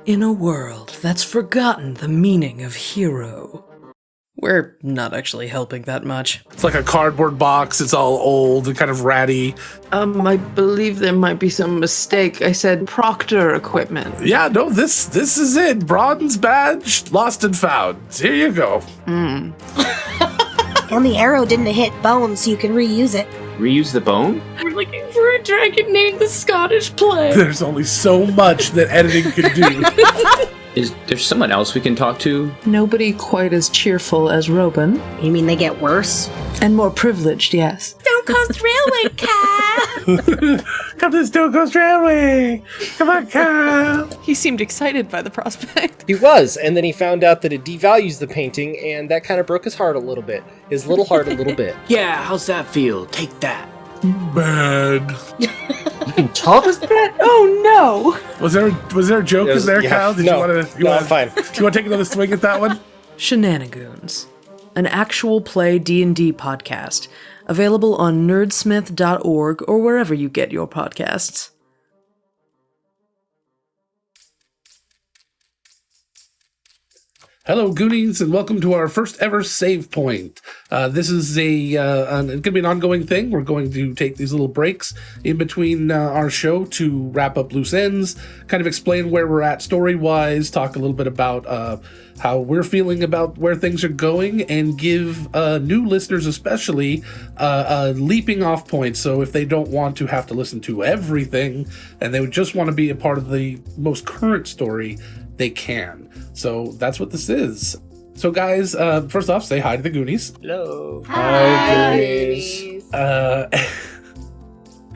In a world that's forgotten the meaning of hero. We're not actually helping that much. It's like a cardboard box. It's all old and kind of ratty. I believe there might be some mistake. I said Proctor equipment. Yeah, no, this is it. Bronze badge, lost and found. Here you go. And the arrow didn't hit bone, so you can reuse it. Reuse the bone? We're looking for a dragon named the Scottish Plague. There's only so much that editing can do. Is there someone else we can talk to? Nobody quite as cheerful as Robin. You mean they get worse? And more privileged, yes. Stone Coast Railway, Cal! Come to the Stone Coast Railway. Come on, Cal. He seemed excited by the prospect. He was, and then he found out that it devalues the painting, and that kind of broke his heart a little bit. His little heart a little bit. Yeah, how's that feel? Take that. Bad. Thomas Brett? Oh no! Was there a joke in there, Kyle? Did no, you want to? I'm fine. Do you want to take another swing at that one? Shenanigans, an actual play D&D podcast, available on nerdsmith.org or wherever you get your podcasts. Hello, Goonies, and welcome to our first ever save point. This is going to be an ongoing thing. We're going to take these little breaks in between our show to wrap up loose ends, kind of explain where we're at story-wise, talk a little bit about how we're feeling about where things are going, and give new listeners especially a leaping off point. So if they don't want to have to listen to everything, and they would just want to be a part of the most current story, they can. So that's what this is. So guys, first off, say hi to the Goonies. Hello. Hi, Goonies.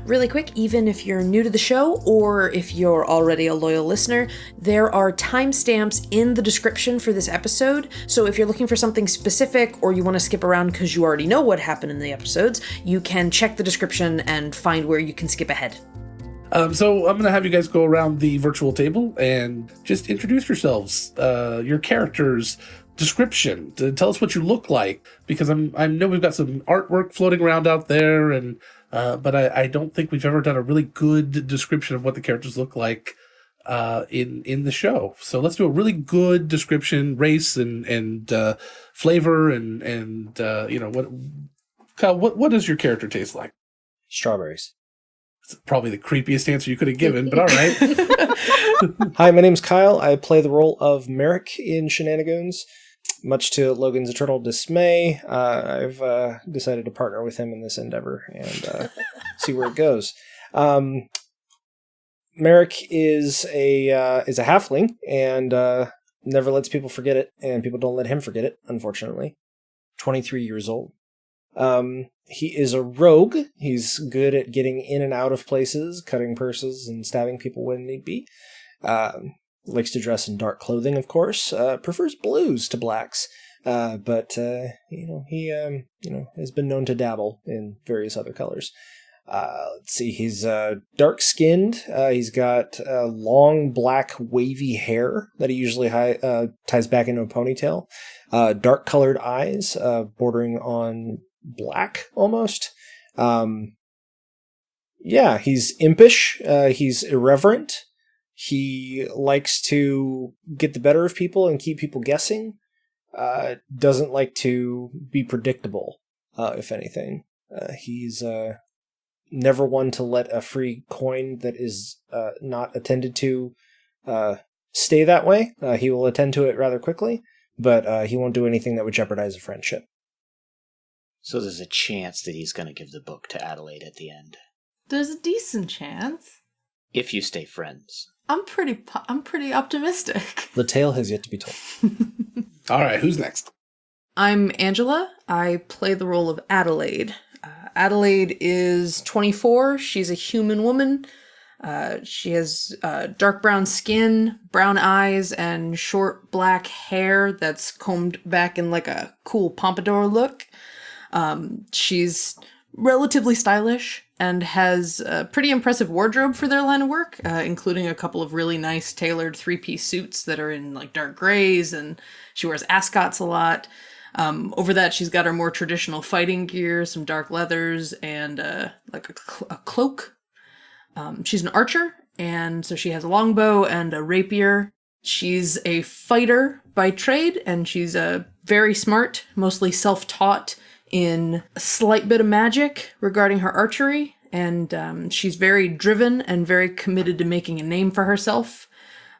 Really quick, even if you're new to the show or if you're already a loyal listener, there are timestamps in the description for this episode. So if you're looking for something specific or you want to skip around because you already know what happened in the episodes, you can check the description and find where you can skip ahead. So I'm going to have you guys go around the virtual table and just introduce yourselves, your characters, description, to tell us what you look like, because I know we've got some artwork floating around out there, and but I don't think we've ever done a really good description of what the characters look like in the show. So let's do a really good description, race and flavor and you know, Kyle, what does your character taste like? Strawberries. Probably the creepiest answer you could have given, but all right. Hi, my name's Kyle. I play the role of Merrick in Shenanigans. Much to Logan's eternal dismay, I've decided to partner with him in this endeavor and see where it goes. Merrick is a halfling and never lets people forget it, and people don't let him forget it, unfortunately. 23 years old. He is a rogue. He's good at getting in and out of places, cutting purses and stabbing people when need be. Likes to dress in dark clothing, of course. Prefers blues to blacks. But he has been known to dabble in various other colors. Let's see, he's dark-skinned. He's got long, black, wavy hair that he usually ties back into a ponytail. Dark-colored eyes, bordering on black, almost. He's impish. He's irreverent. He likes to get the better of people and keep people guessing. Doesn't like to be predictable, if anything. He's never one to let a free coin that is not attended to stay that way. He will attend to it rather quickly, but he won't do anything that would jeopardize a friendship. So there's a chance that he's going to give the book to Adelaide at the end. There's a decent chance. If you stay friends. I'm pretty optimistic. The tale has yet to be told. All right, who's next? I'm Angela. I play the role of Adelaide. Adelaide is 24. She's a human woman. She has dark brown skin, brown eyes, and short black hair that's combed back in like a cool pompadour look. She's relatively stylish and has a pretty impressive wardrobe for their line of work, including a couple of really nice tailored three-piece suits that are in like dark grays, and she wears ascots a lot. Over that, she's got her more traditional fighting gear, some dark leathers, and like a cloak. She's an archer, and so she has a longbow and a rapier. She's a fighter by trade, and she's very smart, mostly self-taught in a slight bit of magic regarding her archery, and she's very driven and very committed to making a name for herself.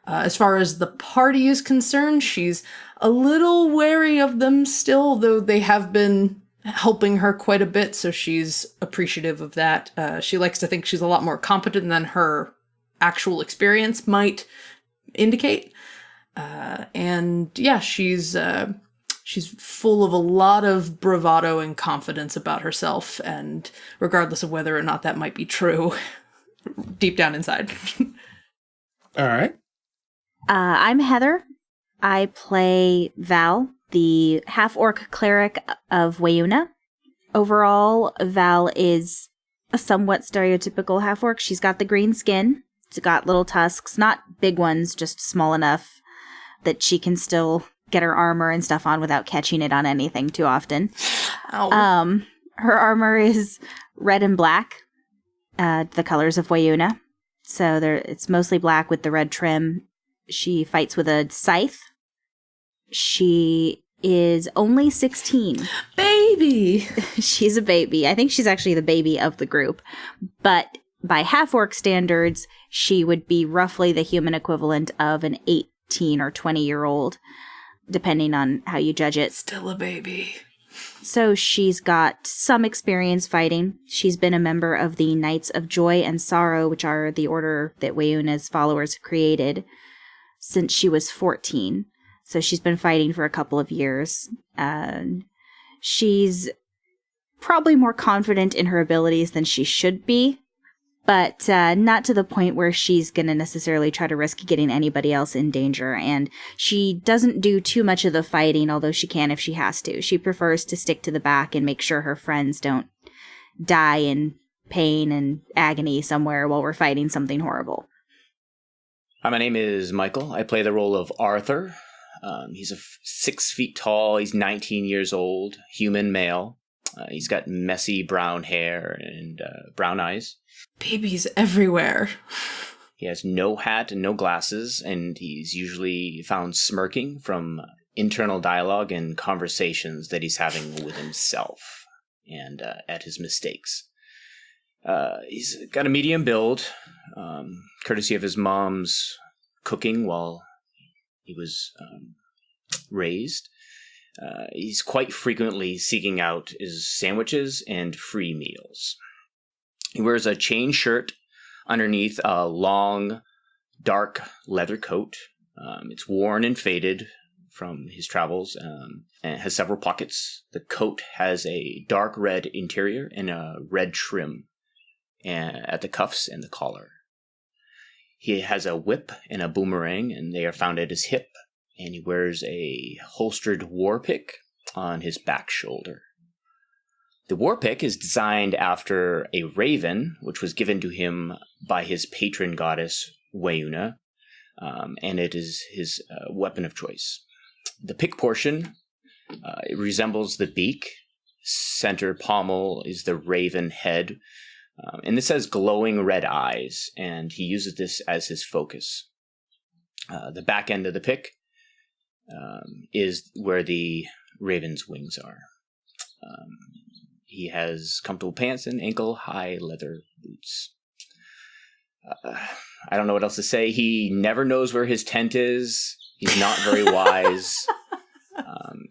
As far as the party is concerned, she's a little wary of them still, though they have been helping her quite a bit, so she's appreciative of that. She likes to think she's a lot more competent than her actual experience might indicate. And yeah, she's full of a lot of bravado and confidence about herself, and regardless of whether or not that might be true, deep down inside. All right. I'm Heather. I play Val, the half-orc cleric of Wayuna. Overall, Val is a somewhat stereotypical half-orc. She's got the green skin. She's got little tusks, not big ones, just small enough that she can still get her armor and stuff on without catching it on anything too often. Ow. Her armor is red and black, the colors of Wayuna. So it's mostly black with the red trim. She fights with a scythe. She is only 16. Baby! She's a baby. I think she's actually the baby of the group. But by half-orc standards, she would be roughly the human equivalent of an 18 or 20-year-old, depending on how you judge it. Still a baby. So she's got some experience fighting. She's been a member of the Knights of Joy and Sorrow, which are the order that Wayuna's followers created, since she was 14. So she's been fighting for a couple of years. She's probably more confident in her abilities than she should be, but not to the point where she's going to necessarily try to risk getting anybody else in danger. And she doesn't do too much of the fighting, although she can if she has to. She prefers to stick to the back and make sure her friends don't die in pain and agony somewhere while we're fighting something horrible. Hi, my name is Michael. I play the role of Arthur. He's 6 feet tall. He's 19 years old, human male. He's got messy brown hair and brown eyes. Babies everywhere. He has no hat and no glasses, and he's usually found smirking from internal dialogue and conversations that he's having with himself and at his mistakes. He's got a medium build, courtesy of his mom's cooking while he was raised. He's quite frequently seeking out his sandwiches and free meals. He wears a chain shirt underneath a long, dark leather coat. It's worn and faded from his travels, and it has several pockets. The coat has a dark red interior and a red trim at the cuffs and the collar. He has a whip and a boomerang, and they are found at his hip, and he wears a holstered war pick on his back shoulder. The war pick is designed after a raven, which was given to him by his patron goddess, Wayuna, and it is his weapon of choice. The pick portion it resembles the beak. Center pommel is the raven head, and this has glowing red eyes, and he uses this as his focus. The back end of the pick is where the raven's wings are. He has comfortable pants and ankle-high leather boots. I don't know what else to say. He never knows where his tent is. He's not very wise.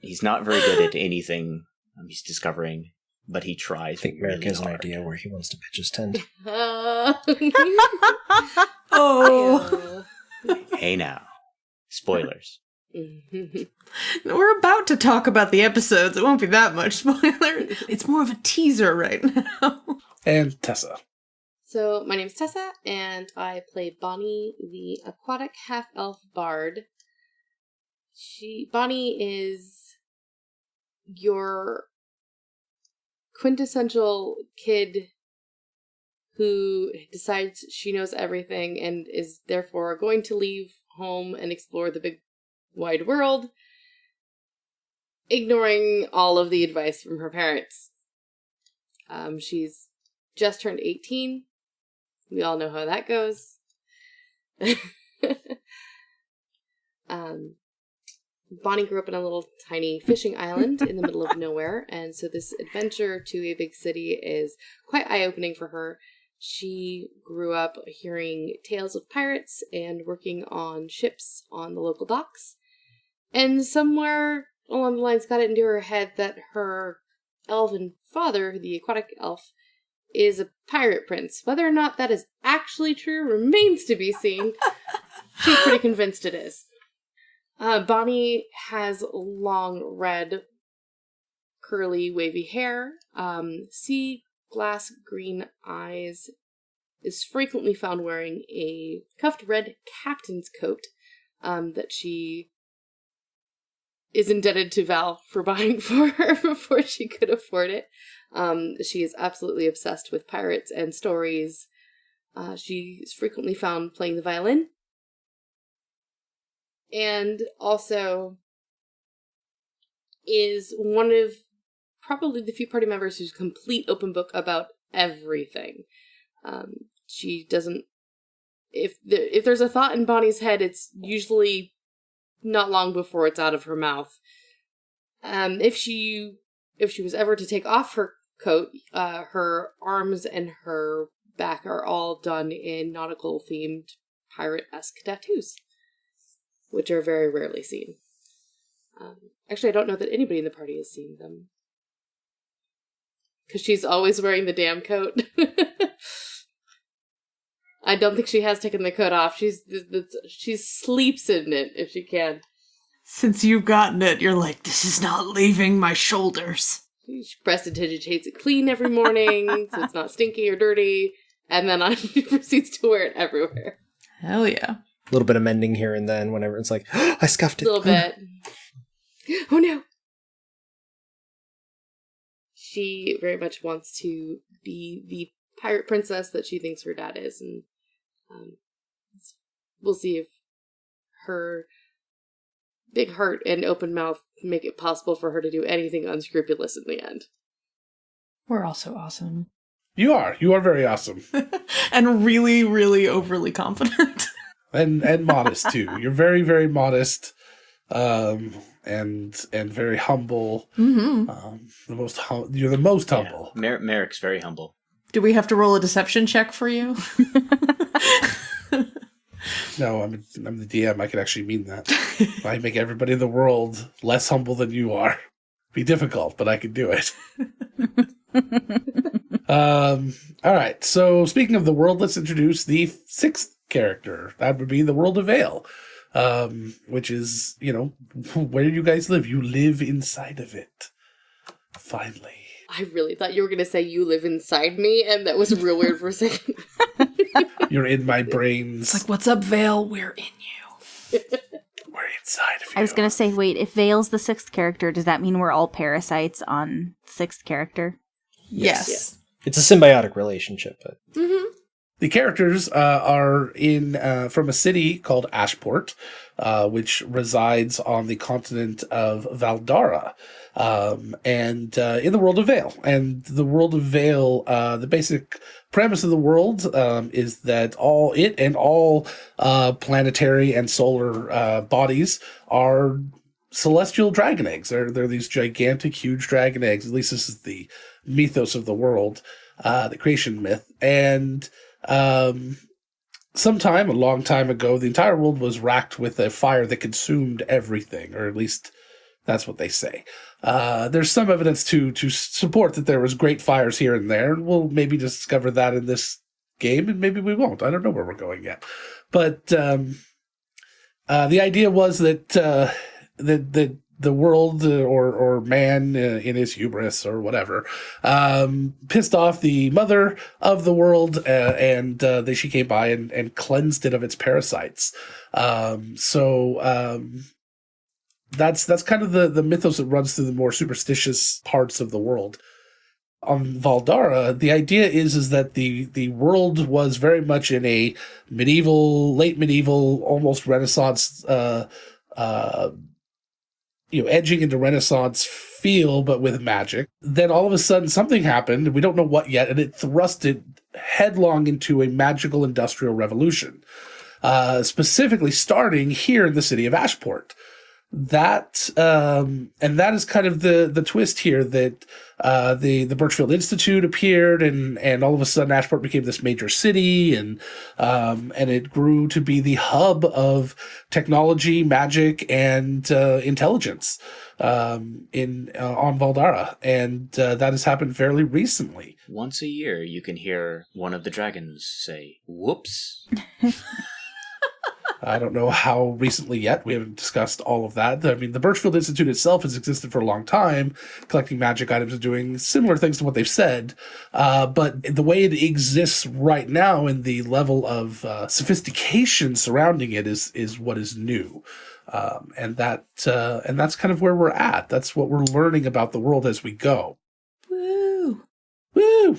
He's not very good at anything he's discovering, but he tries. I think Merrick really has an hard. idea where he wants to pitch his tent. Oh. Hey now. Spoilers. We're about to talk about the episodes. It won't be that much spoiler. It's more of a teaser right now. And Tessa. So, my name is Tessa, and I play Bonnie, the aquatic half-elf bard. Bonnie is your quintessential kid who decides she knows everything and is therefore going to leave home and explore the big wide world, ignoring all of the advice from her parents. She's just turned 18. We all know how that goes. Bonnie grew up in a little tiny fishing island in the middle of nowhere, and so this adventure to a big city is quite eye-opening for her. She grew up hearing tales of pirates and working on ships on the local docks, and somewhere along the lines got it into her head that her elven father, the aquatic elf, is a pirate prince. Whether or not that is actually true remains to be seen. She's pretty convinced it is. Bonnie has long, red, curly, wavy hair, sea glass green eyes, is frequently found wearing a cuffed red captain's coat that she is indebted to Val for buying for her before she could afford it. She is absolutely obsessed with pirates and stories. She's frequently found playing the violin. And also is one of probably the few party members who's complete open book about everything. She doesn't... If there's a thought in Bonnie's head, it's usually not long before it's out of her mouth. If she was ever to take off her coat, her arms and her back are all done in nautical-themed pirate-esque tattoos, which are very rarely seen. Actually, I don't know that anybody in the party has seen them, because she's always wearing the damn coat. I don't think she has taken the coat off. She sleeps in it if she can. Since you've gotten it, you're like, this is not leaving my shoulders. She prestidigitates it clean every morning, so it's not stinky or dirty, and then she proceeds to wear it everywhere. Hell yeah. A little bit of mending here and then whenever it's like, oh, I scuffed it. A little bit. Oh no! She very much wants to be the pirate princess that she thinks her dad is, and we'll see if her big heart and open mouth make it possible for her to do anything unscrupulous in the end. We're also awesome. You are very awesome. And really, really overly confident. and modest too. You're very, very modest, and very humble. Mm-hmm. You're the most humble. Yeah, Merrick's very humble. Do we have to roll a deception check for you? No, I'm the DM. I can actually mean that. I make everybody in the world less humble than you are. Be difficult, but I can do it. All right. So speaking of the world, let's introduce the sixth character. That would be the world of Vale, which is, where you guys live. You live inside of it. Finally. I really thought you were going to say you live inside me, and that was real weird for a second. You're in my brains. It's like, what's up, Vale? We're in you. We're inside of you. I was going to say, wait, if Vale's the sixth character, does that mean we're all parasites on sixth character? Yes. It's a symbiotic relationship. But... Mm-hmm. The characters are from a city called Ashport, which resides on the continent of Valdara, and in the world of Vale. And the world of Vale, the basic premise of the world is that all planetary and solar bodies are celestial dragon eggs. They're these gigantic, huge dragon eggs. At least this is the mythos of the world, the creation myth. And sometime, a long time ago, the entire world was racked with a fire that consumed everything, or at least that's what they say. There's some evidence to support that there was great fires here and there, and we'll maybe discover that in this game, and maybe we won't. I don't know where we're going yet. But the idea was that the world or man in his hubris or whatever pissed off the mother of the world, and she came by and cleansed it of its parasites. That's kind of the mythos that runs through the more superstitious parts of the world. On Valdara, the idea is that the world was very much in a late medieval, almost Renaissance, edging into Renaissance feel, but with magic. Then all of a sudden something happened, we don't know what yet, and it thrust it headlong into a magical industrial revolution, specifically starting here in the city of Ashport. that and that is kind of the twist here, that the Birchfield Institute appeared, and all of a sudden Ashport became this major city, and it grew to be the hub of technology, magic, and intelligence on Valdara, and that has happened fairly recently. Once a year, you can hear one of the dragons say, "Whoops." I don't know how recently yet. We haven't discussed all of that. I mean, the Birchfield Institute itself has existed for a long time, collecting magic items and doing similar things to what they've said. But the way it exists right now and the level of sophistication surrounding it is what is new. And that's kind of where we're at. That's what we're learning about the world as we go. Woo! Woo!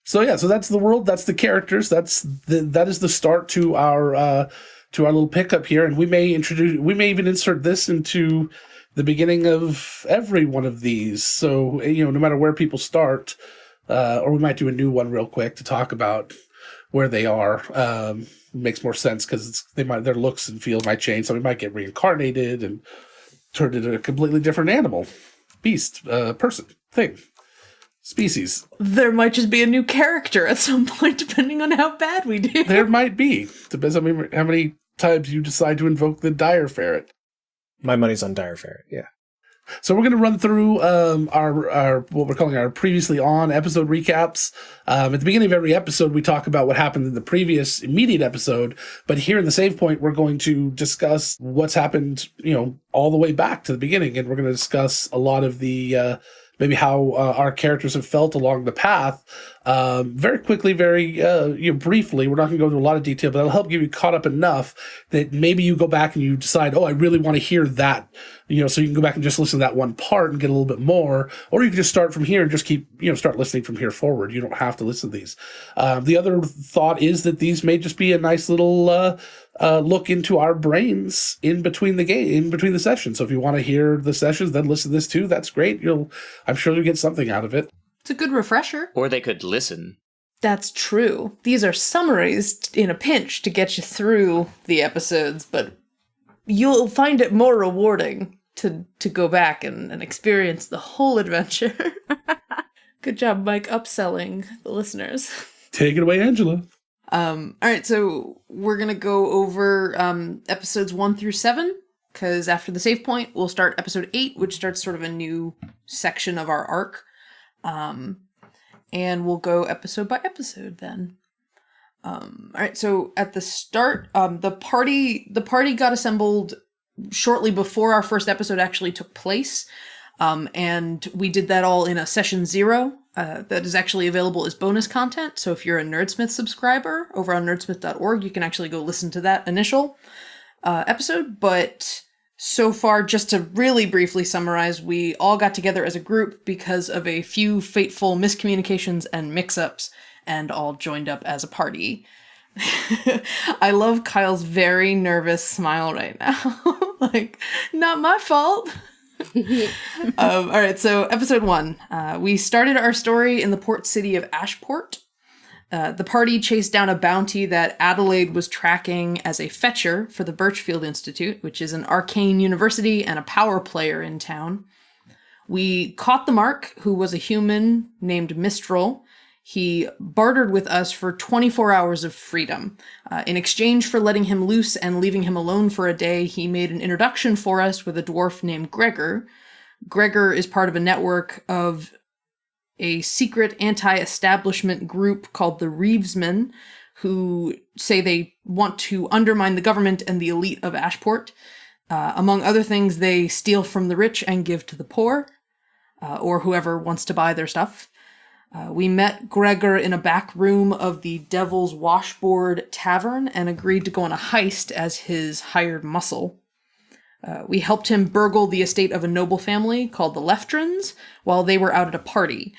So that's the world, that's the characters, that is the start to our little pickup here, and we may even insert this into the beginning of every one of these. So, no matter where people start, or we might do a new one real quick to talk about where they are. Makes more sense because their looks and feel might change. Somebody might get reincarnated and turned into a completely different animal, beast, person, thing. Species. There might just be a new character at some point, depending on how bad we do. There might be. Depends on how many times you decide to invoke the Dire Ferret. My money's on Dire Ferret, yeah. So we're going to run through our what we're calling our previously on episode recaps. At the beginning of every episode, we talk about what happened in the previous immediate episode. But here in the save point, we're going to discuss what's happened, all the way back to the beginning. And we're going to discuss a lot of the... maybe how our characters have felt along the path. Very quickly, very briefly. We're not going to go into a lot of detail, but it'll help get you caught up enough that maybe you go back and you decide, I really want to hear that. So you can go back and just listen to that one part and get a little bit more, or you can just start from here and just keep, start listening from here forward. You don't have to listen to these. The other thought is that these may just be a nice little look into our brains in between the sessions. So if you want to hear the sessions, then listen to this too. That's great. I'm sure you'll get something out of it. It's a good refresher. Or they could listen. That's true. These are summaries in a pinch to get you through the episodes, but you'll find it more rewarding to go back and experience the whole adventure. Good job, Mike, upselling the listeners. Take it away, Angela. All right, so we're going to go over episodes 1 through 7, because after the save point, we'll start episode 8, which starts sort of a new section of our arc. And we'll go episode by episode then. All right, so at the start, the party got assembled shortly before our first episode actually took place. And we did that all in a session 0 that is actually available as bonus content. So if you're a Nerdsmith subscriber over on nerdsmith.org, you can actually go listen to that initial episode. But so far, just to really briefly summarize, we all got together as a group because of a few fateful miscommunications and mix-ups, and all joined up as a party. I love Kyle's very nervous smile right now. Like, not my fault. All right, so episode 1. We started our story in the port city of Ashport. The party chased down a bounty that Adelaide was tracking as a fetcher for the Birchfield Institute, which is an arcane university and a power player in town. We caught the Mark, who was a human named Mistral. He bartered with us for 24 hours of freedom. In exchange for letting him loose and leaving him alone for a day, he made an introduction for us with a dwarf named Gregor. Gregor is part of a network of a secret anti-establishment group called the Reevesmen, who say they want to undermine the government and the elite of Ashport. Among other things, they steal from the rich and give to the poor, or whoever wants to buy their stuff. We met Gregor in a back room of the Devil's Washboard Tavern and agreed to go on a heist as his hired muscle. We helped him burgle the estate of a noble family called the Leftrins while they were out at a party.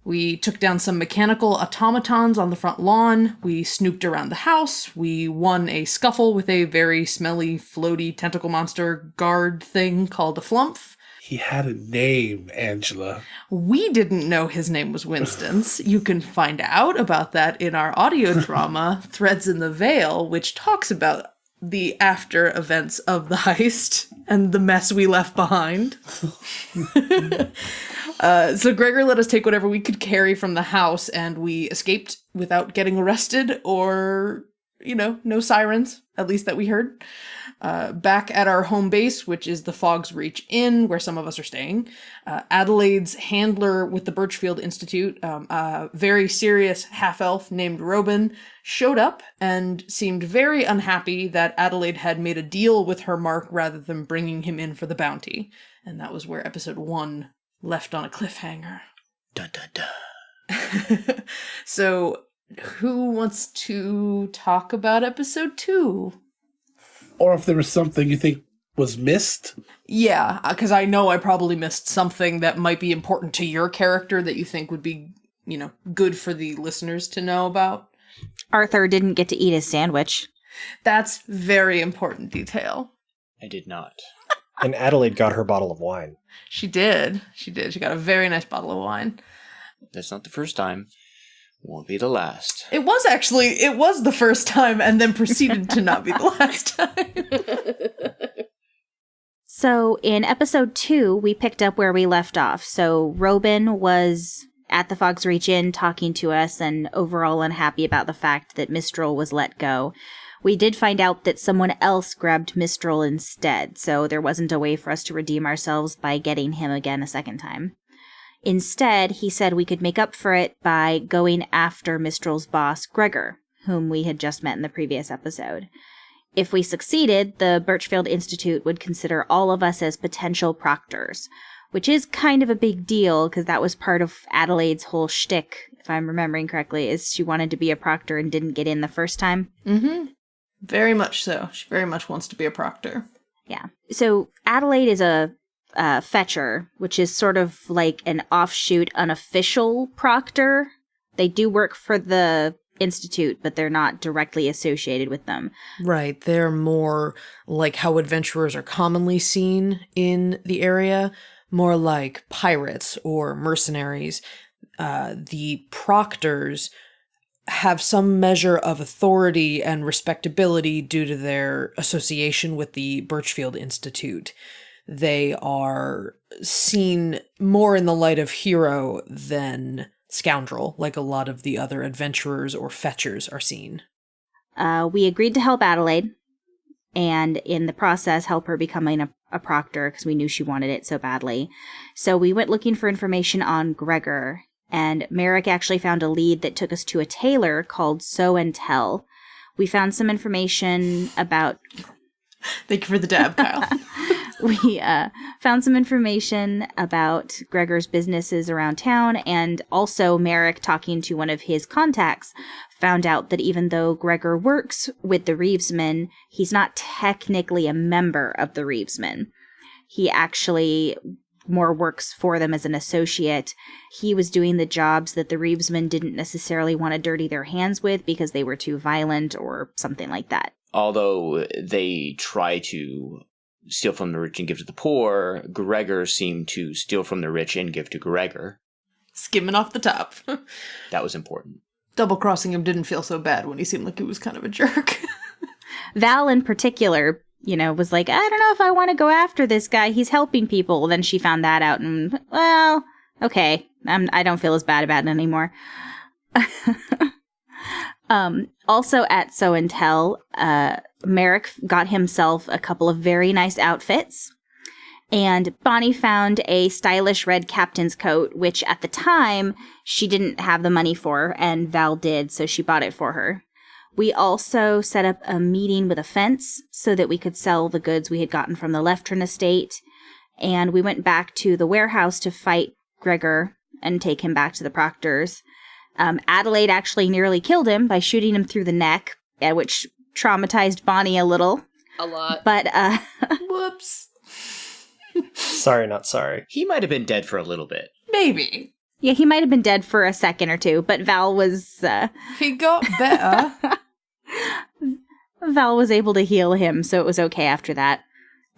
We took down some mechanical automatons on the front lawn. We snooped around the house. We won a scuffle with a very smelly, floaty tentacle monster guard thing called a Flumph. He had a name, Angela. We didn't know his name was Winston's. You can find out about that in our audio drama, Threads in the Veil, which talks about the after events of the heist and the mess we left behind. So Gregor let us take whatever we could carry from the house, and we escaped without getting arrested or, no sirens, at least that we heard. Back at our home base, which is the Fog's Reach Inn, where some of us are staying, Adelaide's handler with the Birchfield Institute, a very serious half-elf named Robin, showed up and seemed very unhappy that Adelaide had made a deal with her mark rather than bringing him in for the bounty. And that was where episode 1 left on a cliffhanger. Dun, dun, dun. So, who wants to talk about episode 2? Or if there was something you think was missed? Yeah, because I know I probably missed something that might be important to your character that you think would be, good for the listeners to know about. Arthur didn't get to eat his sandwich. That's very important detail. I did not. And Adelaide got her bottle of wine. She did. She got a very nice bottle of wine. That's not the first time. Won't be the last. It was the first time and then proceeded to not be the last time. So in episode 2, we picked up where we left off. So Robin was at the Fog's Reach Inn talking to us and overall unhappy about the fact that Mistral was let go. We did find out that someone else grabbed Mistral instead, so there wasn't a way for us to redeem ourselves by getting him again a second time. Instead, he said we could make up for it by going after Mistral's boss, Gregor, whom we had just met in the previous episode. If we succeeded, the Birchfield Institute would consider all of us as potential proctors, which is kind of a big deal because that was part of Adelaide's whole shtick, if I'm remembering correctly, is she wanted to be a proctor and didn't get in the first time. Mm-hmm. Very much so. She very much wants to be a proctor. Yeah. So Adelaide is a fetcher, which is sort of like an offshoot, unofficial proctor. They do work for the Institute, but they're not directly associated with them. Right. They're more like how adventurers are commonly seen in the area, more like pirates or mercenaries. The proctors have some measure of authority and respectability due to their association with the Birchfield Institute. They are seen more in the light of hero than scoundrel, like a lot of the other adventurers or fetchers are seen. We agreed to help Adelaide, and in the process help her becoming a proctor, because we knew she wanted it so badly. So we went looking for information on Gregor, and Merrick actually found a lead that took us to a tailor called Sew and Tell. We found some information about... Thank you for the dab, Kyle. We found some information about Gregor's businesses around town, and also Merrick, talking to one of his contacts, found out that even though Gregor works with the Reevesmen, he's not technically a member of the Reevesmen. He actually more works for them as an associate. He was doing the jobs that the Reevesmen didn't necessarily want to dirty their hands with because they were too violent or something like that. Although they try to steal from the rich and give to the poor, Gregor seemed to steal from the rich and give to Gregor. Skimming off the top. That was important. Double-crossing him didn't feel so bad when he seemed like he was kind of a jerk. Val in particular, was like, I don't know if I want to go after this guy. He's helping people. Then she found that out and, well, okay. I don't feel as bad about it anymore. Also at Sew and Tell, Merrick got himself a couple of very nice outfits, and Bonnie found a stylish red captain's coat, which at the time she didn't have the money for, and Val did, so she bought it for her. We also set up a meeting with a fence so that we could sell the goods we had gotten from the Leftrin estate, and we went back to the warehouse to fight Gregor and take him back to the proctors. Adelaide actually nearly killed him by shooting him through the neck, which traumatized Bonnie a little. A lot. But, Whoops. Sorry, not sorry. He might have been dead for a little bit. Maybe. Yeah, he might have been dead for a second or two, but Val was... He got better. Val was able to heal him, so it was okay after that.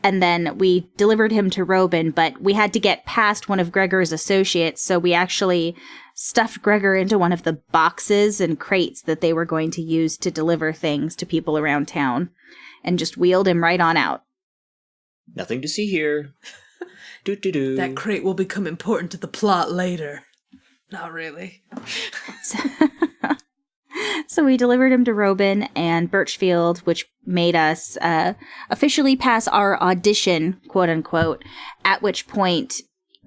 And then we delivered him to Robin, but we had to get past one of Gregor's associates, so we actually stuffed Gregor into one of the boxes and crates that they were going to use to deliver things to people around town. and just wheeled him right on out. Nothing to see here. Do. That crate will become important to the plot later. Not really. So we delivered him to Robin and Birchfield, which made us officially pass our audition, quote unquote, at which point,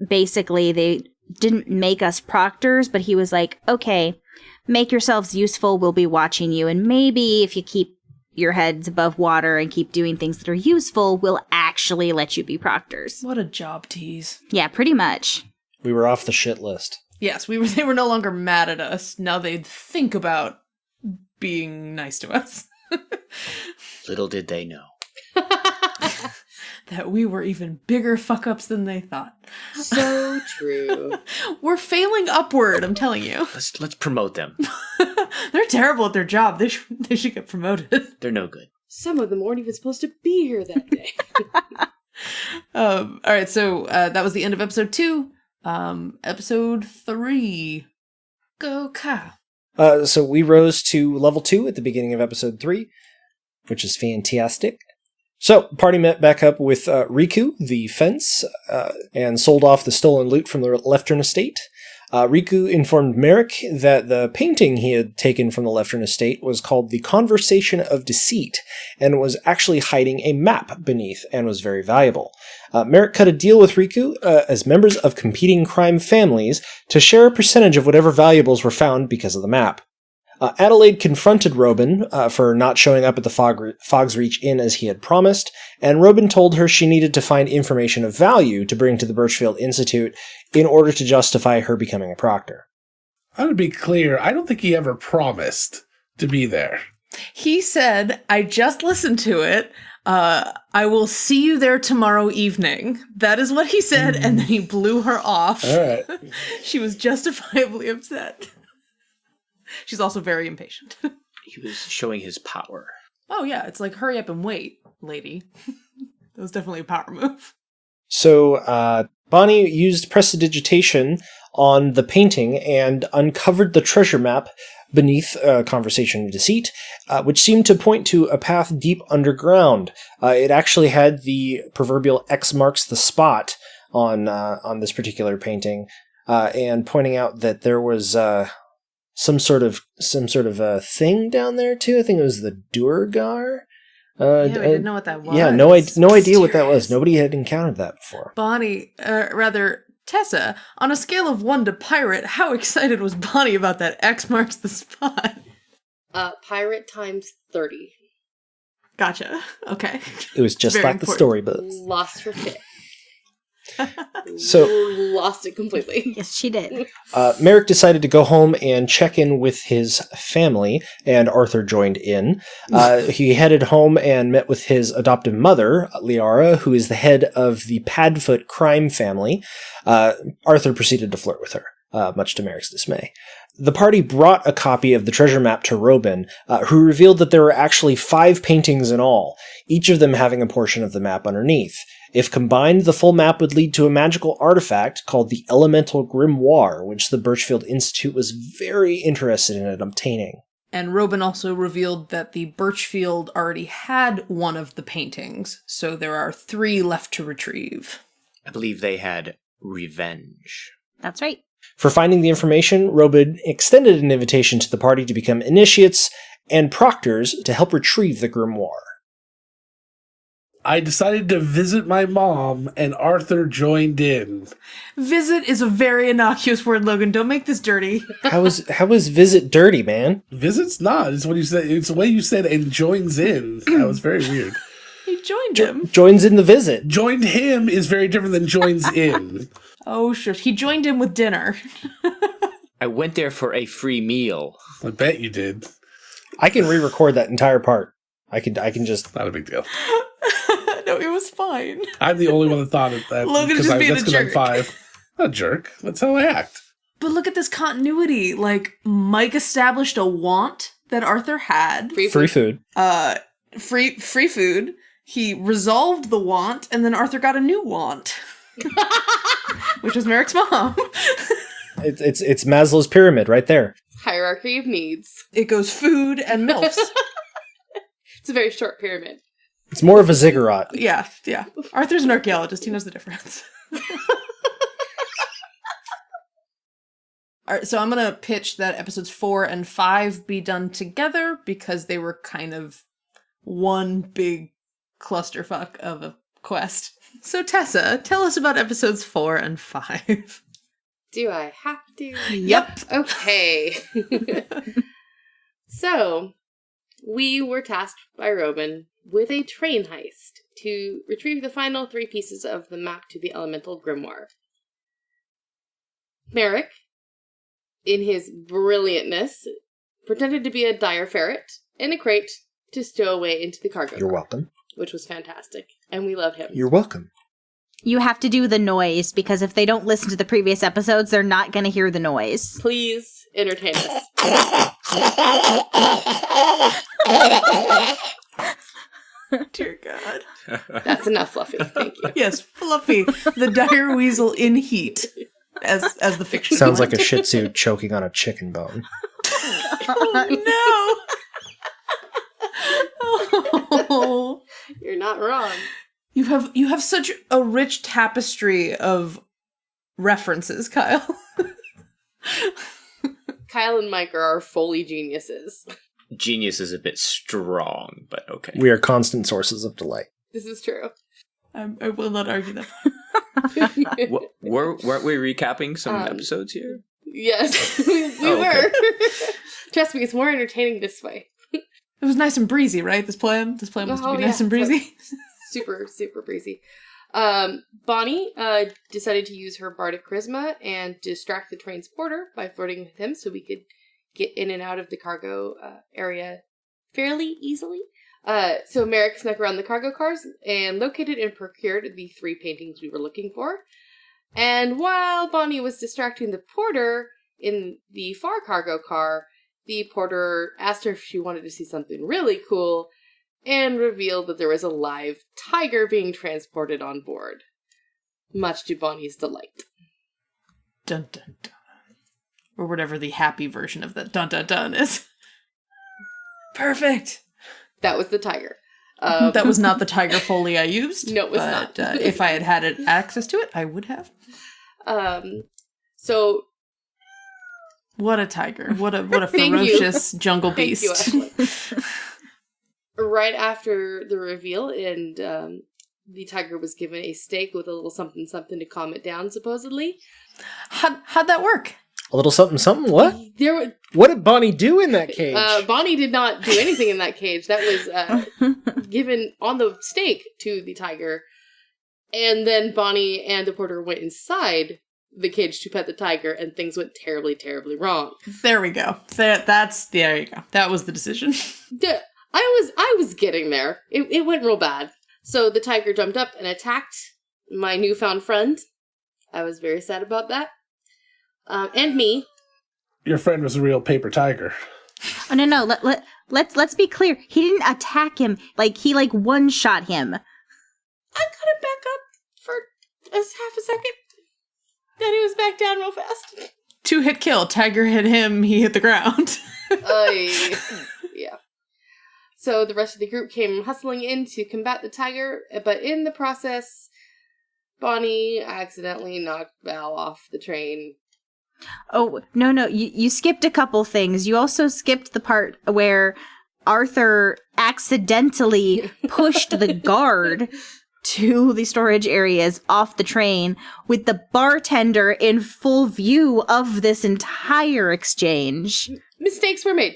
basically, they didn't make us proctors, but he was like, okay, make yourselves useful, we'll be watching you, and maybe if you keep your heads above water and keep doing things that are useful, we'll actually let you be proctors. What a job tease. Yeah, pretty much. We were off the shit list. Yes, they were no longer mad at us. Now they'd think about being nice to us. Little did they know. That we were even bigger fuck-ups than they thought. So true. We're failing upward, I'm telling you. Let's promote them. They're terrible at their job. They should get promoted. They're no good. Some of them weren't even supposed to be here that day. All right, so that was the end of episode 2. Episode 3. Go Ka. So we rose to level 2 at the beginning of episode 3, which is fantastic. So, party met back up with Riku, the fence, and sold off the stolen loot from the Leftern estate. Riku informed Merrick that the painting he had taken from the Leftern estate was called The Conversation of Deceit, and was actually hiding a map beneath, and was very valuable. Merrick cut a deal with Riku as members of competing crime families to share a percentage of whatever valuables were found because of the map. Adelaide confronted Robin for not showing up at the Fog's Reach Inn as he had promised, and Robin told her she needed to find information of value to bring to the Birchfield Institute in order to justify her becoming a proctor. I want to be clear, I don't think he ever promised to be there. He said, I just listened to it. I will see you there tomorrow evening. That is what he said, and then he blew her off. All right. She was justifiably upset. She's also very impatient. He was showing his power. Oh yeah, it's like, hurry up and wait, lady. That was definitely a power move. So, Bonnie used prestidigitation on the painting and uncovered the treasure map beneath Conversation of Deceit, which seemed to point to a path deep underground. It actually had the proverbial X marks the spot on this particular painting, and pointing out that there was some sort of thing down there too. I think it was the Durgar. Yeah, we didn't know what that was. Yeah, no idea what that was. Nobody had encountered that before. Bonnie, Tessa, on a scale of 1 to pirate, how excited was Bonnie about that X marks the spot? Pirate times 30. Gotcha. Okay. It was just like the storybooks. Lost her shit. So lost it completely. Yes, she did. Merrick decided to go home and check in with his family, and Arthur joined in. He headed home and met with his adoptive mother, Liara, who is the head of the Padfoot crime family. Arthur proceeded to flirt with her, much to Merrick's dismay. The party brought a copy of the treasure map to Robin, who revealed that there were actually 5 paintings in all, each of them having a portion of the map underneath. If combined, the full map would lead to a magical artifact called the Elemental Grimoire, which the Birchfield Institute was very interested in obtaining. And Robin also revealed that the Birchfield already had one of the paintings, so there are 3 left to retrieve. I believe they had revenge. That's right. For finding the information, Robin extended an invitation to the party to become initiates and proctors to help retrieve the grimoire. I decided to visit my mom, and Arthur joined in. Visit is a very innocuous word, Logan. Don't make this dirty. How is visit dirty, man? Visit's not. It's what you said. It's the way you said and joins in. That was very weird. He joined him. Joins in the visit. Joined him is very different than joins in. Oh, shush. He joined him with dinner. I went there for a free meal. I bet you did. I can re-record that entire part. I can just... Not a big deal. No, it was fine. I'm the only one that thought of that. Logan's just being a jerk. I'm 5. Not a jerk. That's how I act. But look at this continuity. Like, Mike established a want that Arthur had. Free food. Free food. He resolved the want, and then Arthur got a new want. Which was Merrick's mom. It's Maslow's pyramid right there. Hierarchy of needs. It goes food and MILFs. It's a very short pyramid. It's more of a ziggurat. Yeah. Arthur's an archaeologist. He knows the difference. All right, so I'm going to pitch that episodes 4 and 5 be done together because they were kind of one big clusterfuck of a quest. So Tessa, tell us about episodes 4 and 5. Do I have to? Yep. Okay. So, we were tasked by Robin with a train heist to retrieve the final 3 pieces of the map to the elemental grimoire. Merrick, in his brilliantness, pretended to be a dire ferret in a crate to stow away into the cargo. You're welcome. Which was fantastic, and we love him. You're welcome. You have to do the noise, because if they don't listen to the previous episodes, they're not going to hear the noise. Please entertain us. Dear God. That's enough, Fluffy. Thank you. Yes, Fluffy, the dire weasel in heat, as the fiction. Sounds like a Shih Tzu choking on a chicken bone. Oh, no! Oh. You're not wrong. You have such a rich tapestry of references, Kyle. Kyle and Mike are our Foley geniuses. Genius is a bit strong, but okay. We are constant sources of delight. This is true. I will not argue that. Weren't we recapping some episodes here? Yes, we were. Trust me, it's more entertaining this way. It was nice and breezy, right? This plan was to be nice and breezy. Super, super breezy. Bonnie decided to use her bardic charisma and distract the train's porter by flirting with him so we could get in and out of the cargo area fairly easily. So Merrick snuck around the cargo cars and located and procured the 3 paintings we were looking for. And while Bonnie was distracting the porter in the far cargo car, the porter asked her if she wanted to see something really cool and revealed that there was a live tiger being transported on board. Much to Bonnie's delight. Dun dun dun. Or whatever the happy version of that dun dun dun is. Perfect! That was the tiger. That was not the tiger foley I used. No, it was not. If I had had access to it, I would have. So... What a tiger. What a ferocious jungle beast. Thank you, right after the reveal, and the tiger was given a steak with a little something something to calm it down, supposedly. How'd that work? A little something something? What? What did Bonnie do in that cage? Bonnie did not do anything in that cage. That was given on the steak to the tiger. And then Bonnie and the porter went inside the cage to pet the tiger, and things went terribly, terribly wrong. There we go. There you go. That was the decision. I was getting there. It went real bad. So the tiger jumped up and attacked my newfound friend. I was very sad about that. And me. Your friend was a real paper tiger. Oh no! Let's be clear. He didn't attack him. He one-shot him. I got him back up for half a second. Then he was back down real fast. 2-hit kill. Tiger hit him. He hit the ground. Yeah. So the rest of the group came hustling in to combat the tiger, but in the process, Bonnie accidentally knocked Val off the train. Oh, no. You skipped a couple things. You also skipped the part where Arthur accidentally pushed the guard to the storage areas off the train with the bartender in full view of this entire exchange. Mistakes were made.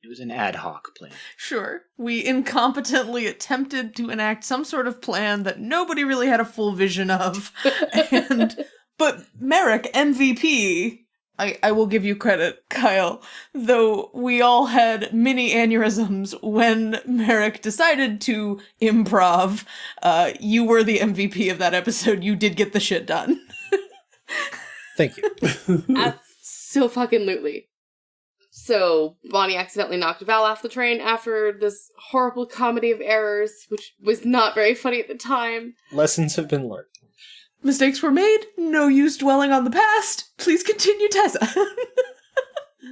It was an ad hoc plan. Sure. We incompetently attempted to enact some sort of plan that nobody really had a full vision of. But Merrick, MVP, I will give you credit, Kyle, though we all had mini aneurysms when Merrick decided to improv. You were the MVP of that episode. You did get the shit done. Thank you. So-fucking-lutely. So, Bonnie accidentally knocked Val off the train after this horrible comedy of errors, which was not very funny at the time. Lessons have been learned. Mistakes were made. No use dwelling on the past. Please continue, Tessa.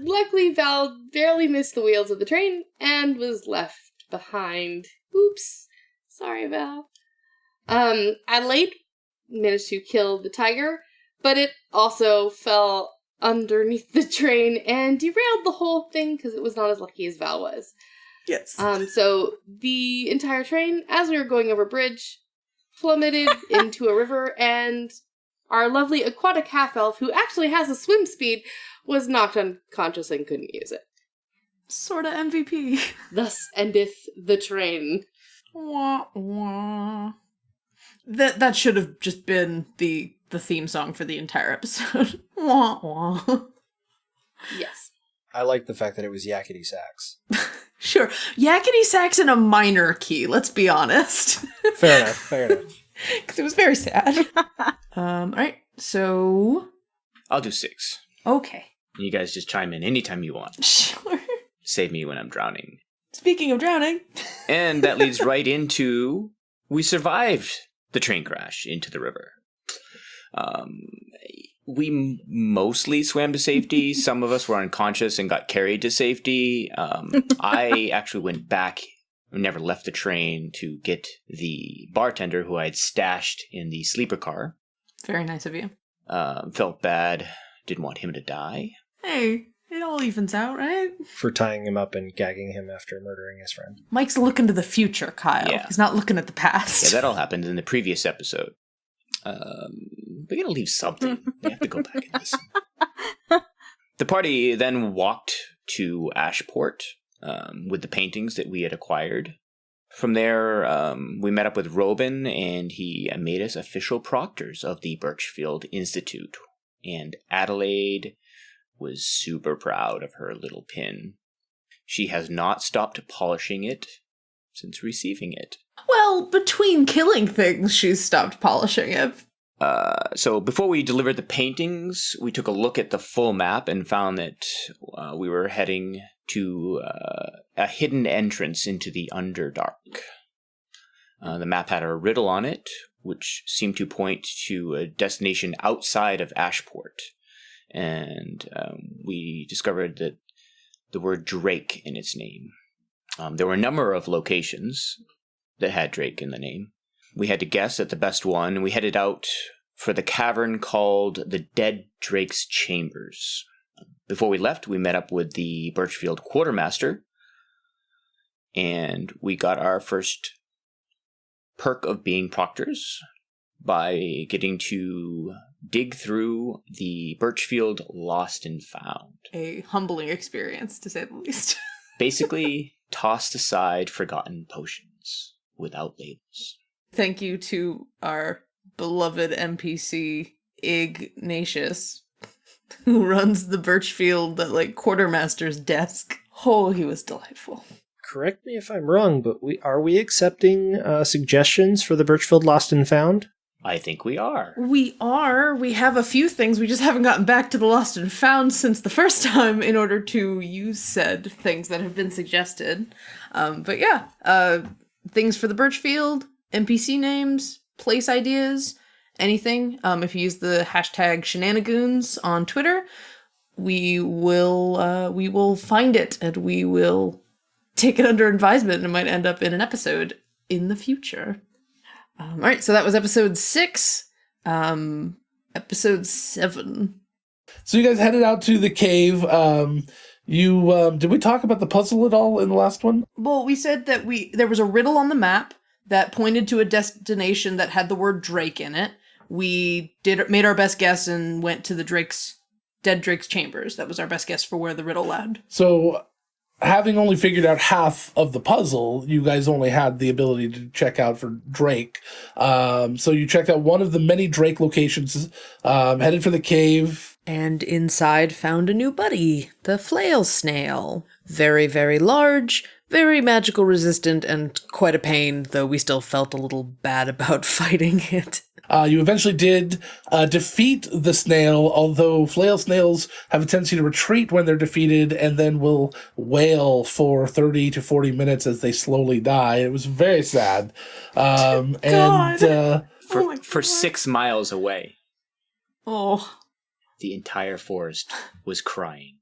Luckily, Val barely missed the wheels of the train and was left behind. Oops. Sorry, Val. Adelaide managed to kill the tiger, but it also fell underneath the train and derailed the whole thing because it was not as lucky as Val was. Yes. So the entire train, as we were going over a bridge, plummeted into a river, and our lovely aquatic half-elf, who actually has a swim speed, was knocked unconscious and couldn't use it. Sorta MVP. Thus endeth the train. Wah, wah. That should have just been the theme song for the entire episode. Wah, wah. Yes. I like the fact that it was yakety sax. Sure. Yakety sax in a minor key, let's be honest. Fair enough. Because it was very sad. Alright, so... I'll do 6. Okay. You guys just chime in anytime you want. Sure. Save me when I'm drowning. Speaking of drowning. And that leads right into... We survived the train crash into the river. We mostly swam to safety. Some of us were unconscious and got carried to safety. I actually went back, never left the train, to get the bartender who I had stashed in the sleeper car. Very nice of you. Felt bad. Didn't want him to die. Hey, it all evens out, right? For tying him up and gagging him after murdering his friend. Mike's looking to the future, Kyle. Yeah. He's not looking at the past. Yeah, that all happened in the previous episode. We gotta leave something. We have to go back and listen. The party then walked to Ashport with the paintings that we had acquired. From there, we met up with Robin, and he made us official proctors of the Birchfield Institute. And Adelaide was super proud of her little pin. She has not stopped polishing it since receiving it. Well, between killing things, she's stopped polishing it. So before we delivered the paintings, we took a look at the full map and found that we were heading to a hidden entrance into the Underdark. The map had a riddle on it, which seemed to point to a destination outside of Ashport. And we discovered that the word Drake in its name. There were a number of locations that had Drake in the name. We had to guess at the best one, and we headed out for the cavern called the Dead Drake's Chambers. Before we left, we met up with the Birchfield quartermaster, and we got our first perk of being proctors by getting to dig through the Birchfield Lost and Found. A humbling experience, to say the least. Basically, tossed aside forgotten potions without labels. Thank you to our beloved NPC, Ignatius, who runs the Birchfield, quartermaster's desk. Oh, he was delightful. Correct me if I'm wrong, but are we accepting suggestions for the Birchfield Lost and Found? I think we are. We are. We have a few things. We just haven't gotten back to the Lost and Found since the first time in order to use said things that have been suggested. But yeah, things for the Birchfield, NPC names, place ideas, anything. If you use the hashtag shenanigans on Twitter, we will find it and we will take it under advisement, and it might end up in an episode in the future. All right, so that was episode 6. Episode 7. So you guys headed out to the cave. Did we talk about the puzzle at all in the last one? Well, we said that there was a riddle on the map that pointed to a destination that had the word Drake in it. We made our best guess and went to the Dead Drake's Chambers. That was our best guess for where the riddle led. So, having only figured out half of the puzzle, you guys only had the ability to check out for Drake. So you checked out one of the many Drake locations, headed for the cave. And inside found a new buddy, the flail snail. Very, very large, very magical resistant, and quite a pain, though we still felt a little bad about fighting it. You eventually did defeat the snail, although flail snails have a tendency to retreat when they're defeated and then will wail for 30 to 40 minutes as they slowly die. It was very sad. For 6 miles away, Oh. the entire forest was crying.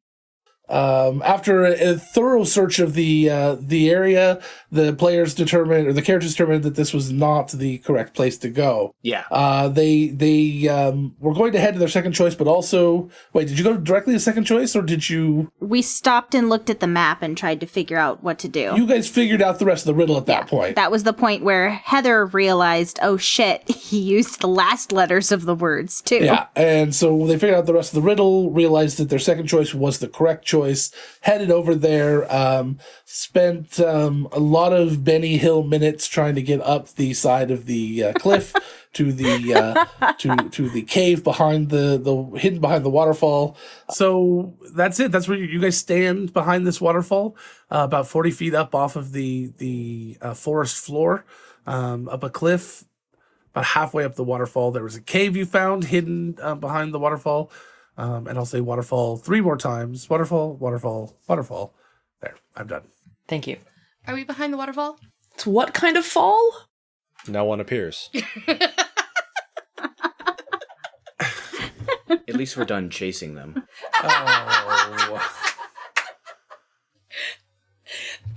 After a thorough search of the area, the characters determined that this was not the correct place to go. Yeah. They were going to head to their second choice, but also wait. Did you go directly to second choice, or did you? We stopped and looked at the map and tried to figure out what to do. You guys figured out the rest of the riddle at that point. That was the point where Heather realized, oh shit, he used the last letters of the words too. Yeah, and so they figured out the rest of the riddle, realized that their second choice was the correct choice, headed over there, spent a lot of Benny Hill minutes trying to get up the side of the cliff to the to the cave behind the hidden behind the waterfall. So that's it. That's where you guys stand behind this waterfall, about 40 feet up off of the forest floor, up a cliff. About halfway up the waterfall, there was a cave you found hidden behind the waterfall. And I'll say waterfall 3 more times. Waterfall, waterfall, waterfall. There, I'm done. Thank you. Are we behind the waterfall? It's what kind of fall? No one appears. At least we're done chasing them. Oh.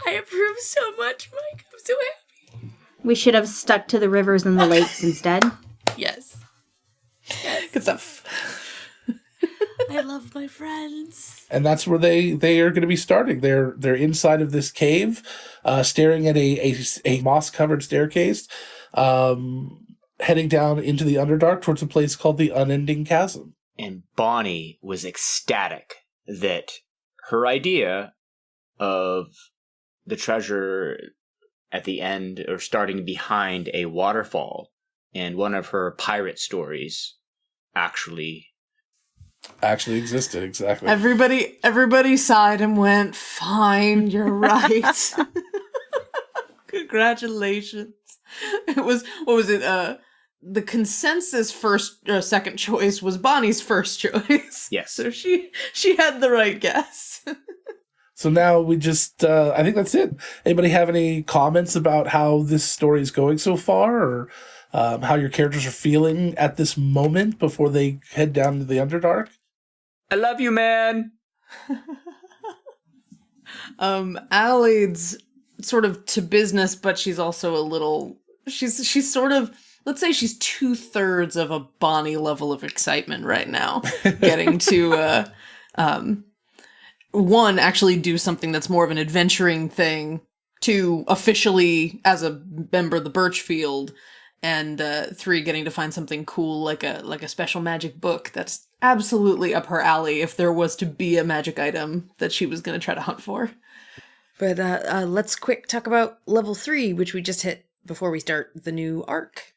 I approve so much, Mike. I'm so happy. We should have stuck to the rivers and the lakes instead. Yes. Good stuff. I love my friends. And that's where they are going to be starting. They're inside of this cave, staring at a moss-covered staircase, heading down into the Underdark towards a place called the Unending Chasm. And Bonnie was ecstatic that her idea of the treasure at the end, or starting behind a waterfall, and one of her pirate stories actually existed. Exactly. Everybody sighed and went, fine, you're right. Congratulations. It was, what was it? The consensus second choice was Bonnie's first choice. Yes. So she had the right guess. So now we just, I think that's it. Anybody have any comments about how this story is going so far, or how your characters are feeling at this moment before they head down to the Underdark? I love you, man. Adelaide's sort of to business, but she's also a little, she's sort of, let's say she's 2/3 of a Bonnie level of excitement right now, getting to, one, actually do something that's more of an adventuring thing, 2, officially as a member of the Birchfield, and 3, getting to find something cool like a special magic book that's absolutely up her alley if there was to be a magic item that she was going to try to hunt for. But let's quick talk about level 3, which we just hit before we start the new arc.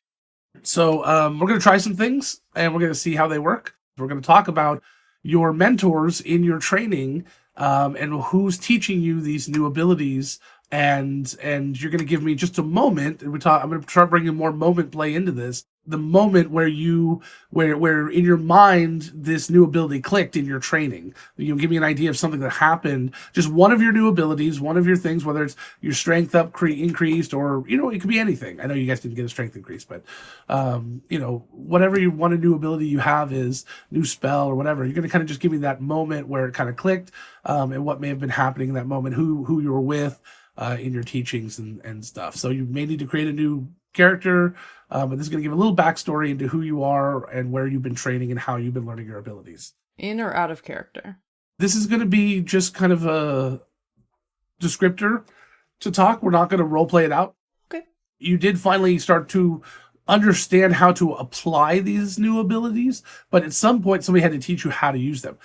So we're going to try some things, and we're going to see how they work. We're going to talk about your mentors in your training, and who's teaching you these new abilities. And you're going to give me just a moment. And I'm going to try bringing more moment play into this. The moment where where in your mind this new ability clicked in your training. You give me an idea of something that happened. Just one of your new abilities, one of your things, whether it's your strength increased, or it could be anything. I know you guys didn't get a strength increase, but whatever a new ability you have is, new spell or whatever. You're going to kind of just give me that moment where it kind of clicked, and what may have been happening in that moment, who you were with. In your teachings and stuff. So you may need to create a new character, but this is going to give a little backstory into who you are and where you've been training and how you've been learning your abilities. In or out of character? This is going to be just kind of a descriptor to talk. We're not going to role play it out. Okay. You did finally start to understand how to apply these new abilities, but at some point somebody had to teach you how to use them.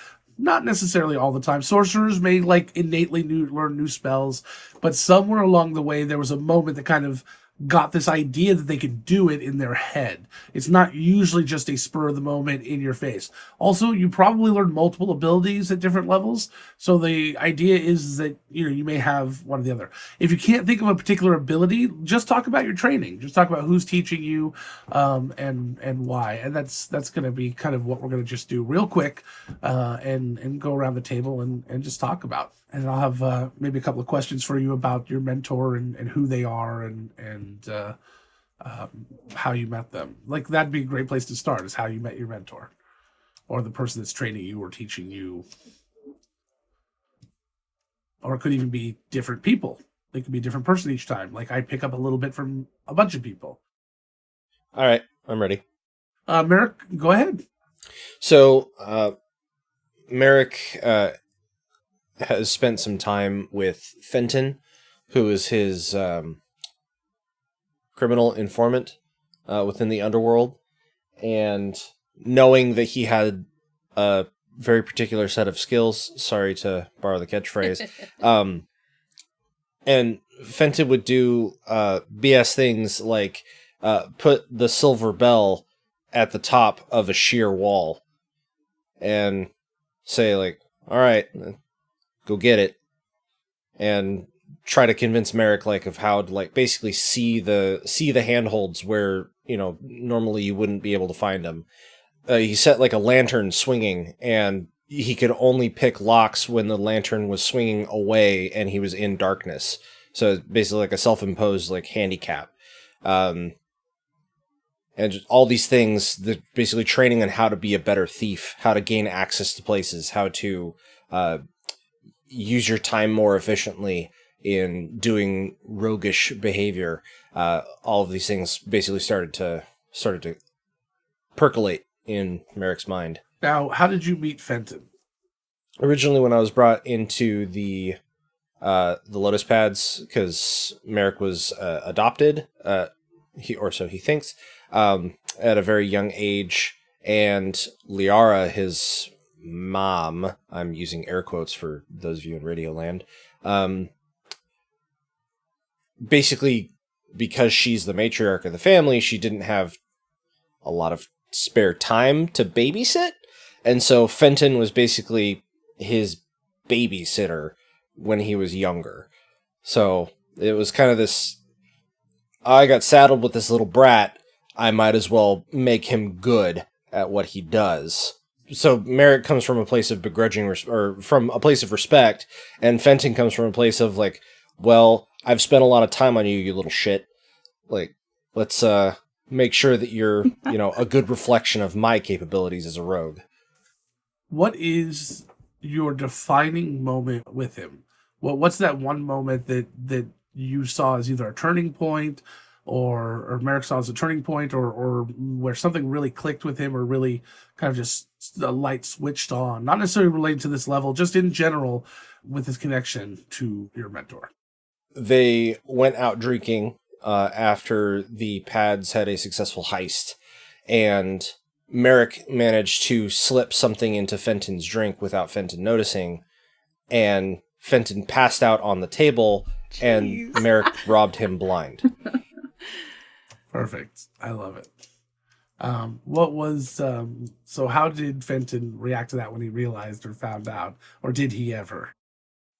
Not necessarily all the time. Sorcerers may innately learn new spells, but somewhere along the way there was a moment that kind of got this idea that they could do it in their head. It's not usually just a spur of the moment in your face. Also, you probably learned multiple abilities at different levels, so the idea is that you may have one or the other. If you can't think of a particular ability, just talk about your training. Just talk about who's teaching you, and why. And that's going to be kind of what we're going to just do real quick, and go around the table and just talk about. And I'll have maybe a couple of questions for you about your mentor and who they are and how you met them. That'd be a great place to start, is how you met your mentor, or the person that's training you or teaching you. Or it could even be different people. It could be a different person each time. Like I pick up a little bit from a bunch of people. All right, I'm ready. Merrick, go ahead. So, Merrick has spent some time with Fenton, who is his criminal informant within the underworld, and knowing that he had a very particular set of skills, sorry to borrow the catchphrase, and Fenton would do BS things like put the silver bell at the top of a sheer wall and say, like, all right, go get it, and try to convince Merrick, like, of how to, like, basically see the handholds where, you know, normally you wouldn't be able to find them. He set, like, a lantern swinging, and he could only pick locks when the lantern was swinging away and he was in darkness. So it's basically like a self-imposed, like, handicap. And just all these things, that basically training on how to be a better thief, how to gain access to places, how to use your time more efficiently in doing roguish behavior. All of these things basically started to percolate in Merrick's mind. Now, how did you meet Fenton? Originally, when I was brought into the Lotus Pads, because Merrick was adopted, so he thinks, at a very young age, and Liara, his mom, I'm using air quotes for those of you in Radio Land, basically, because she's the matriarch of the family, she didn't have a lot of spare time to babysit, and so Fenton was basically his babysitter when he was younger. So it was kind of this, I got saddled with this little brat, I might as well make him good at what he does. So Merrick comes from a place of from a place of respect, and Fenton comes from a place of, like, well, I've spent a lot of time on you, you little shit. Like, let's make sure that you're, you know, a good reflection of my capabilities as a rogue. What is your defining moment with him? What's that one moment that you saw as either a turning point, or Merrick saw as a turning point, or where something really clicked with him, or really kind of just a light switched on? Not necessarily related to this level, just in general with his connection to your mentor. They went out drinking after the Pads had a successful heist, and Merrick managed to slip something into Fenton's drink without Fenton noticing, and Fenton passed out on the table, and Merrick robbed him blind. Perfect. I love it. So how did Fenton react to that when he realized or found out? Or did he ever?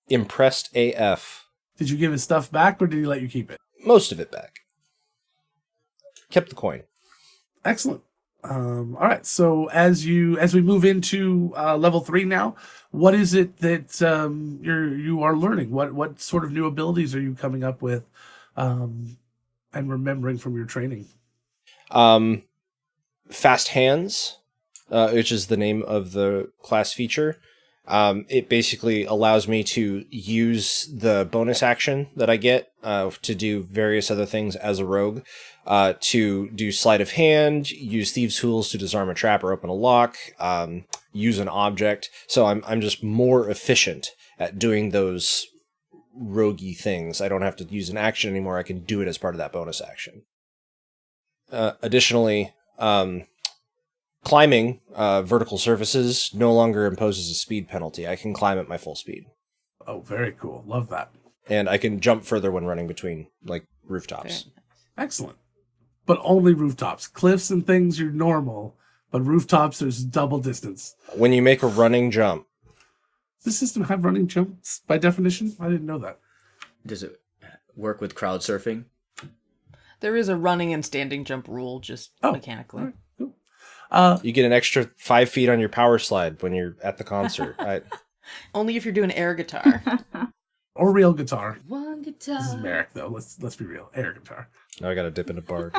Impressed AF. Did you give his stuff back, or did he let you keep it? Most of it back. Kept the coin. Excellent. All right. So as we move into level 3 now, what is it that you are learning? What sort of new abilities are you coming up with and remembering from your training? Fast Hands, which is the name of the class feature. It basically allows me to use the bonus action that I get to do various other things as a rogue, to do sleight of hand, use thieves' tools to disarm a trap or open a lock, use an object. So I'm just more efficient at doing those roguey things. I don't have to use an action anymore. I can do it as part of that bonus action. Additionally, climbing vertical surfaces no longer imposes a speed penalty. I can climb at my full speed. Oh, very cool. Love that. And I can jump further when running between, like, rooftops. Excellent. But only rooftops. Cliffs and things, you're normal. But rooftops, there's double distance. When you make a running jump. Does the system have running jumps by definition? I didn't know that. Does it work with crowd surfing? There is a running and standing jump rule, just mechanically. All right, cool. You get an extra 5 feet on your power slide when you're at the concert. Only if you're doing air guitar. Or real guitar. One guitar. This is Merrick, though. Let's be real. Air guitar. Now I gotta dip into bard.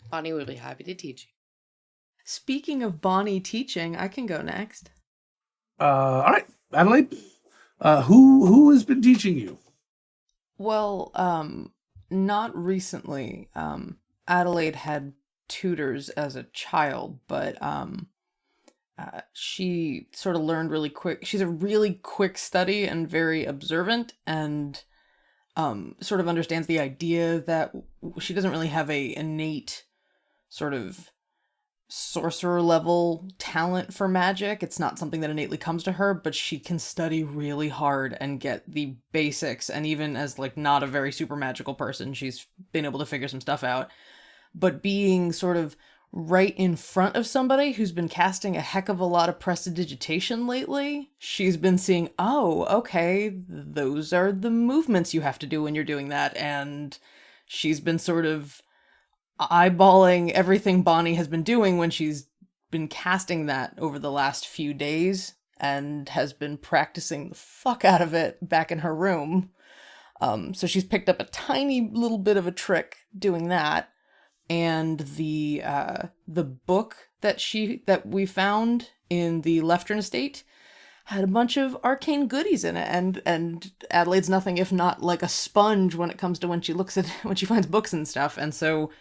Bonnie would be happy to teach you. Speaking of Bonnie teaching, I can go next. All right, Adelaide. Who has been teaching you? Well, not recently. Adelaide had tutors as a child, but she sort of learned really quick. She's a really quick study and very observant, and sort of understands the idea that she doesn't really have a innate sort of sorcerer level talent for magic. It's not something that innately comes to her, but she can study really hard and get the basics. And even as like not a very super magical person, she's been able to figure some stuff out. But being sort of right in front of somebody who's been casting a heck of a lot of prestidigitation lately, she's been seeing, oh, okay, those are the movements you have to do when you're doing that. And she's been sort of eyeballing everything Bonnie has been doing when she's been casting that over the last few days, and has been practicing the fuck out of it back in her room. So she's picked up a tiny little bit of a trick doing that. And the book that we found in the Leftern estate had a bunch of arcane goodies in it, and Adelaide's nothing if not like a sponge when it comes to when she finds books and stuff, and so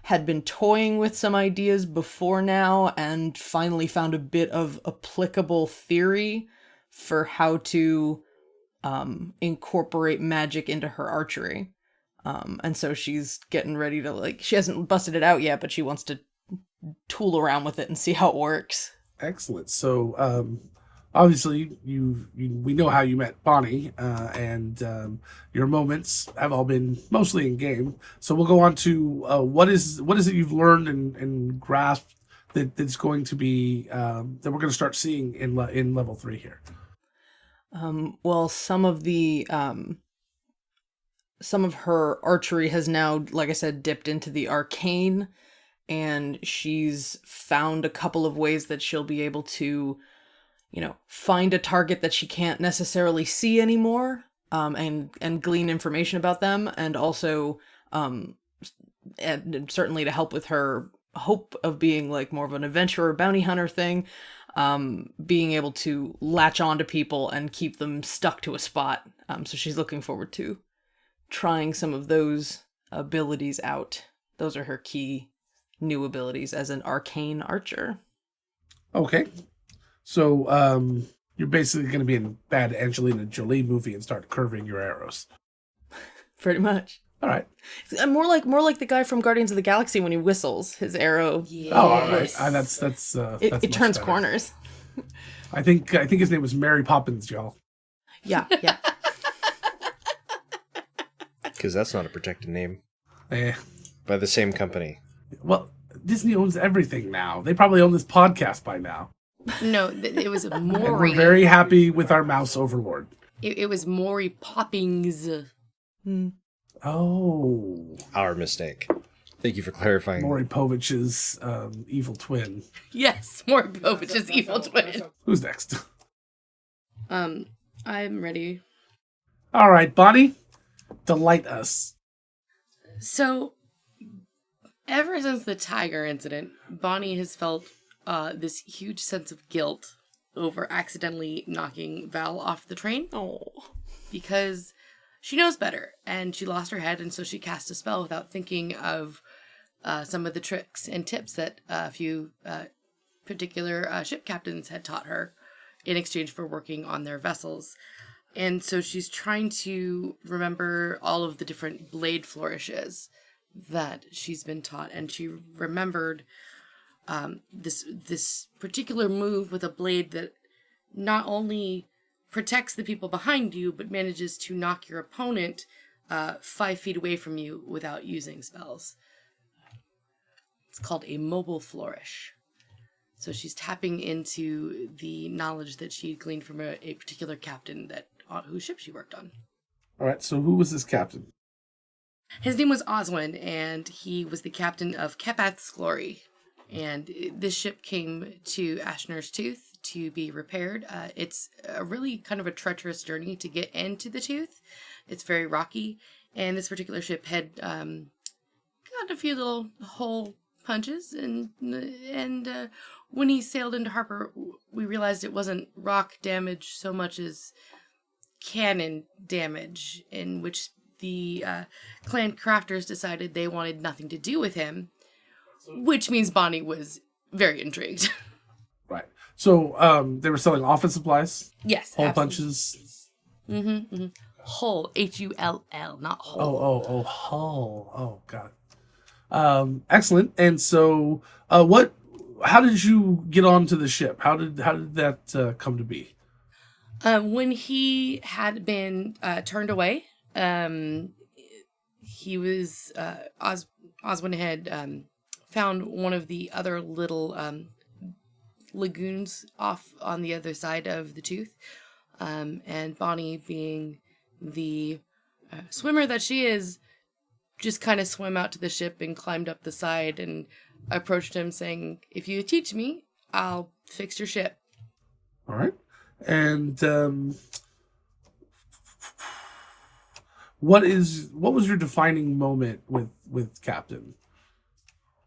had been toying with some ideas before now, and finally found a bit of applicable theory for how to incorporate magic into her archery. And so she's getting ready to, she hasn't busted it out yet, but she wants to tool around with it and see how it works. Excellent. So, obviously, we know how you met Bonnie, and your moments have all been mostly in game. So we'll go on to what is it you've learned and grasped that's going to be that we're going to start seeing in level 3 here. Well, some of her archery has now, like I said, dipped into the arcane, and she's found a couple of ways that she'll be able to, find a target that she can't necessarily see anymore, and glean information about them, and also, and certainly to help with her hope of being like more of an adventurer, bounty hunter thing, being able to latch on to people and keep them stuck to a spot. So she's looking forward to trying some of those abilities out. Those are her key new abilities as an arcane archer. Okay. So, you're basically going to be in a bad Angelina Jolie movie and start curving your arrows. Pretty much. All right. More like the guy from Guardians of the Galaxy when he whistles his arrow. Yes. Oh, all right. That's it turns better. corners. I think his name was Mary Poppins, y'all. Yeah. Because that's not a protected name. Eh. By the same company. Well, Disney owns everything now. They probably own this podcast by now. No, it was And Maury. we're very happy with our mouse overlord. It was Maury Poppins. Oh. Our mistake. Thank you for clarifying. Maury Povich's evil twin. Yes, Maury Povich's evil twin. Who's next? I'm ready. All right, Bonnie. Delight us. So, ever since the tiger incident, Bonnie has felt this huge sense of guilt over accidentally knocking Val off the train. Oh. Because she knows better, and she lost her head, and so she cast a spell without thinking of some of the tricks and tips that a few particular ship captains had taught her in exchange for working on their vessels. And so she's trying to remember all of the different blade flourishes that she's been taught. And she remembered this particular move with a blade that not only protects the people behind you, but manages to knock your opponent 5 feet away from you without using spells. It's called a mobile flourish. So she's tapping into the knowledge that she gleaned from a particular captain whose ship she worked on. All right, so who was this captain? His name was Oswin, and he was the captain of Kepath's Glory. And this ship came to Ashner's Tooth to be repaired. It's a really kind of a treacherous journey to get into the Tooth. It's very rocky, and this particular ship had got a few little hole punches, and when he sailed into harbor, we realized it wasn't rock damage so much as cannon damage, in which the clan crafters decided they wanted nothing to do with him, which means Bonnie was very intrigued. Right. So they were selling office supplies? Yes. Hole absolutely. punches? Mm-hmm. Hull. Hull, not hole. Oh, hull. Oh, got it. Excellent. And so how did you get onto the ship? How did that come to be? When he had been turned away, he was Oswin had found one of the other little lagoons off on the other side of the tooth, and Bonnie, being the swimmer that she is, just kind of swam out to the ship and climbed up the side and approached him saying, "If you teach me, I'll fix your ship." All right. And what was your defining moment with Captain?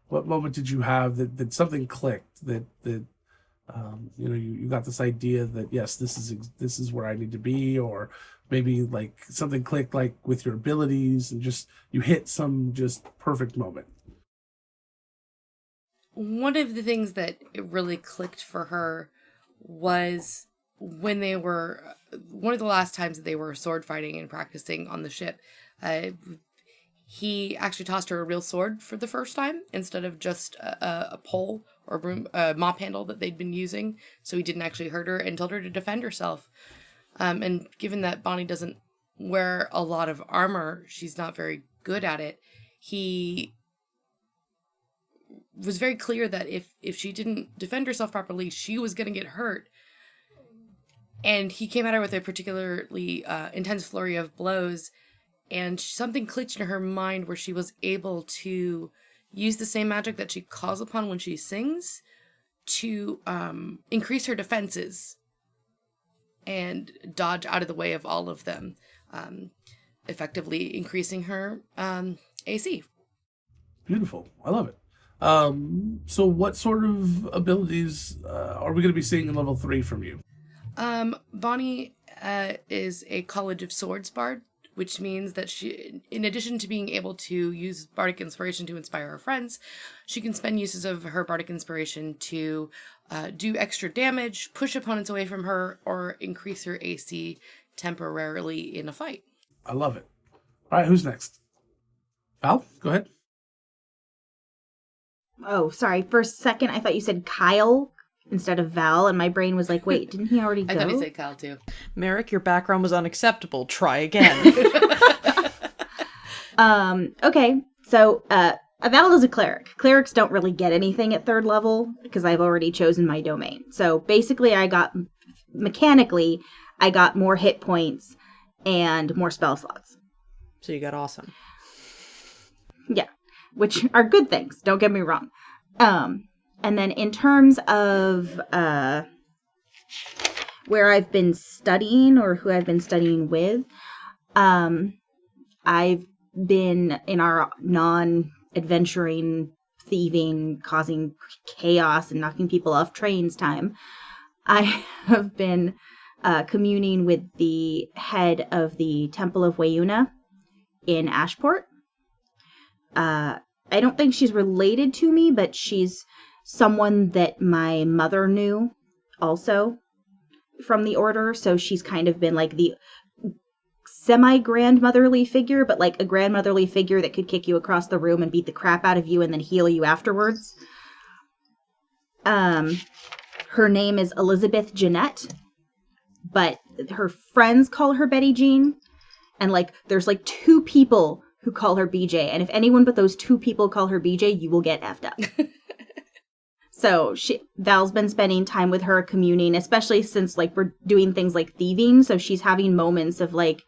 What moment did you have that something clicked, that you got this idea that, yes, this is where I need to be, or maybe like something clicked like with your abilities and just you hit some just perfect moment? One of the things that it really clicked for her was when they were, one of the last times that they were sword fighting and practicing on the ship. He actually tossed her a real sword for the first time instead of just a pole or mop handle that they'd been using. So he didn't actually hurt her and told her to defend herself. And given that Bonnie doesn't wear a lot of armor, she's not very good at it. He was very clear that if she didn't defend herself properly, she was going to get hurt. And he came at her with a particularly intense flurry of blows, and something clicked in her mind where she was able to use the same magic that she calls upon when she sings to increase her defenses and dodge out of the way of all of them, effectively increasing her AC. Beautiful. I love it. So what sort of abilities are we going to be seeing in level 3 from you? Bonnie is a College of Swords bard, which means that she, in addition to being able to use bardic inspiration to inspire her friends, she can spend uses of her bardic inspiration to do extra damage, push opponents away from her, or increase her AC temporarily in a fight. I love it. All right, who's next? Val, go ahead. Oh, sorry. For a second, I thought you said Kyle instead of Val, and my brain was like, wait, didn't he already go? I thought he said Kyle, too. Merrick, your background was unacceptable. Try again. Okay. So, Val is a cleric. Clerics don't really get anything at 3rd level because I've already chosen my domain. So, basically, mechanically, I got more hit points and more spell slots. So you got awesome. Yeah. Which are good things, don't get me wrong. And then in terms of where I've been studying or who I've been studying with, I've been in our non-adventuring, thieving, causing chaos and knocking people off trains time. I have been communing with the head of the Temple of Wayuna in Ashport. I don't think she's related to me, but she's someone that my mother knew also from the order. So she's kind of been like the semi-grandmotherly figure, but like a grandmotherly figure that could kick you across the room and beat the crap out of you and then heal you afterwards. Her name is Elizabeth Jeanette, but her friends call her Betty Jean. And like, there's like 2 people who call her BJ, and if anyone but those 2 people call her BJ, you will get effed up. So Val's been spending time with her communing, especially since like we're doing things like thieving. So she's having moments of like,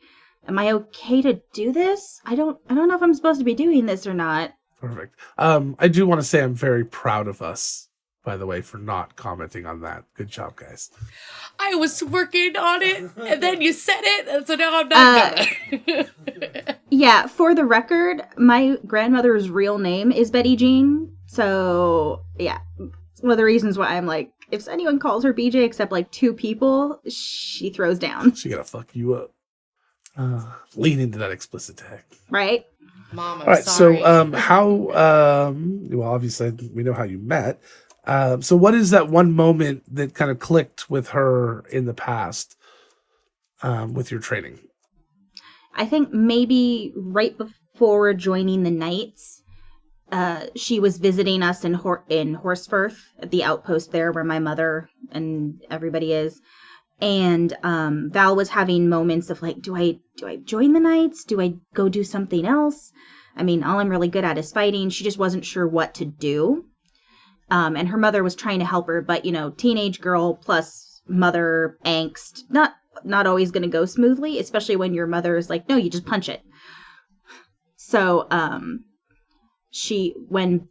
am I okay to do this? I don't know if I'm supposed to be doing this or not. Perfect. I do want to say I'm very proud of us, by the way, for not commenting on that. Good job, guys. I was working on it, and then you said it, and so now I'm not gonna. Yeah, for the record, my grandmother's real name is Betty Jean. So, yeah, it's one of the reasons why I'm like, if anyone calls her BJ except like 2 people, she throws down. She gotta fuck you up. Lean into that explicit tag. Right? Mom, I'm All right, sorry. so how, well, obviously we know how you met. So what is that one moment that kind of clicked with her in the past with your training? I think maybe right before joining the Knights, she was visiting us in Horsforth at the outpost there where my mother and everybody is. And Val was having moments of like, do I join the Knights? Do I go do something else? I mean, all I'm really good at is fighting. She just wasn't sure what to do. And her mother was trying to help her, but teenage girl plus mother angst, not always going to go smoothly, especially when your mother is like, no, you just punch it. So when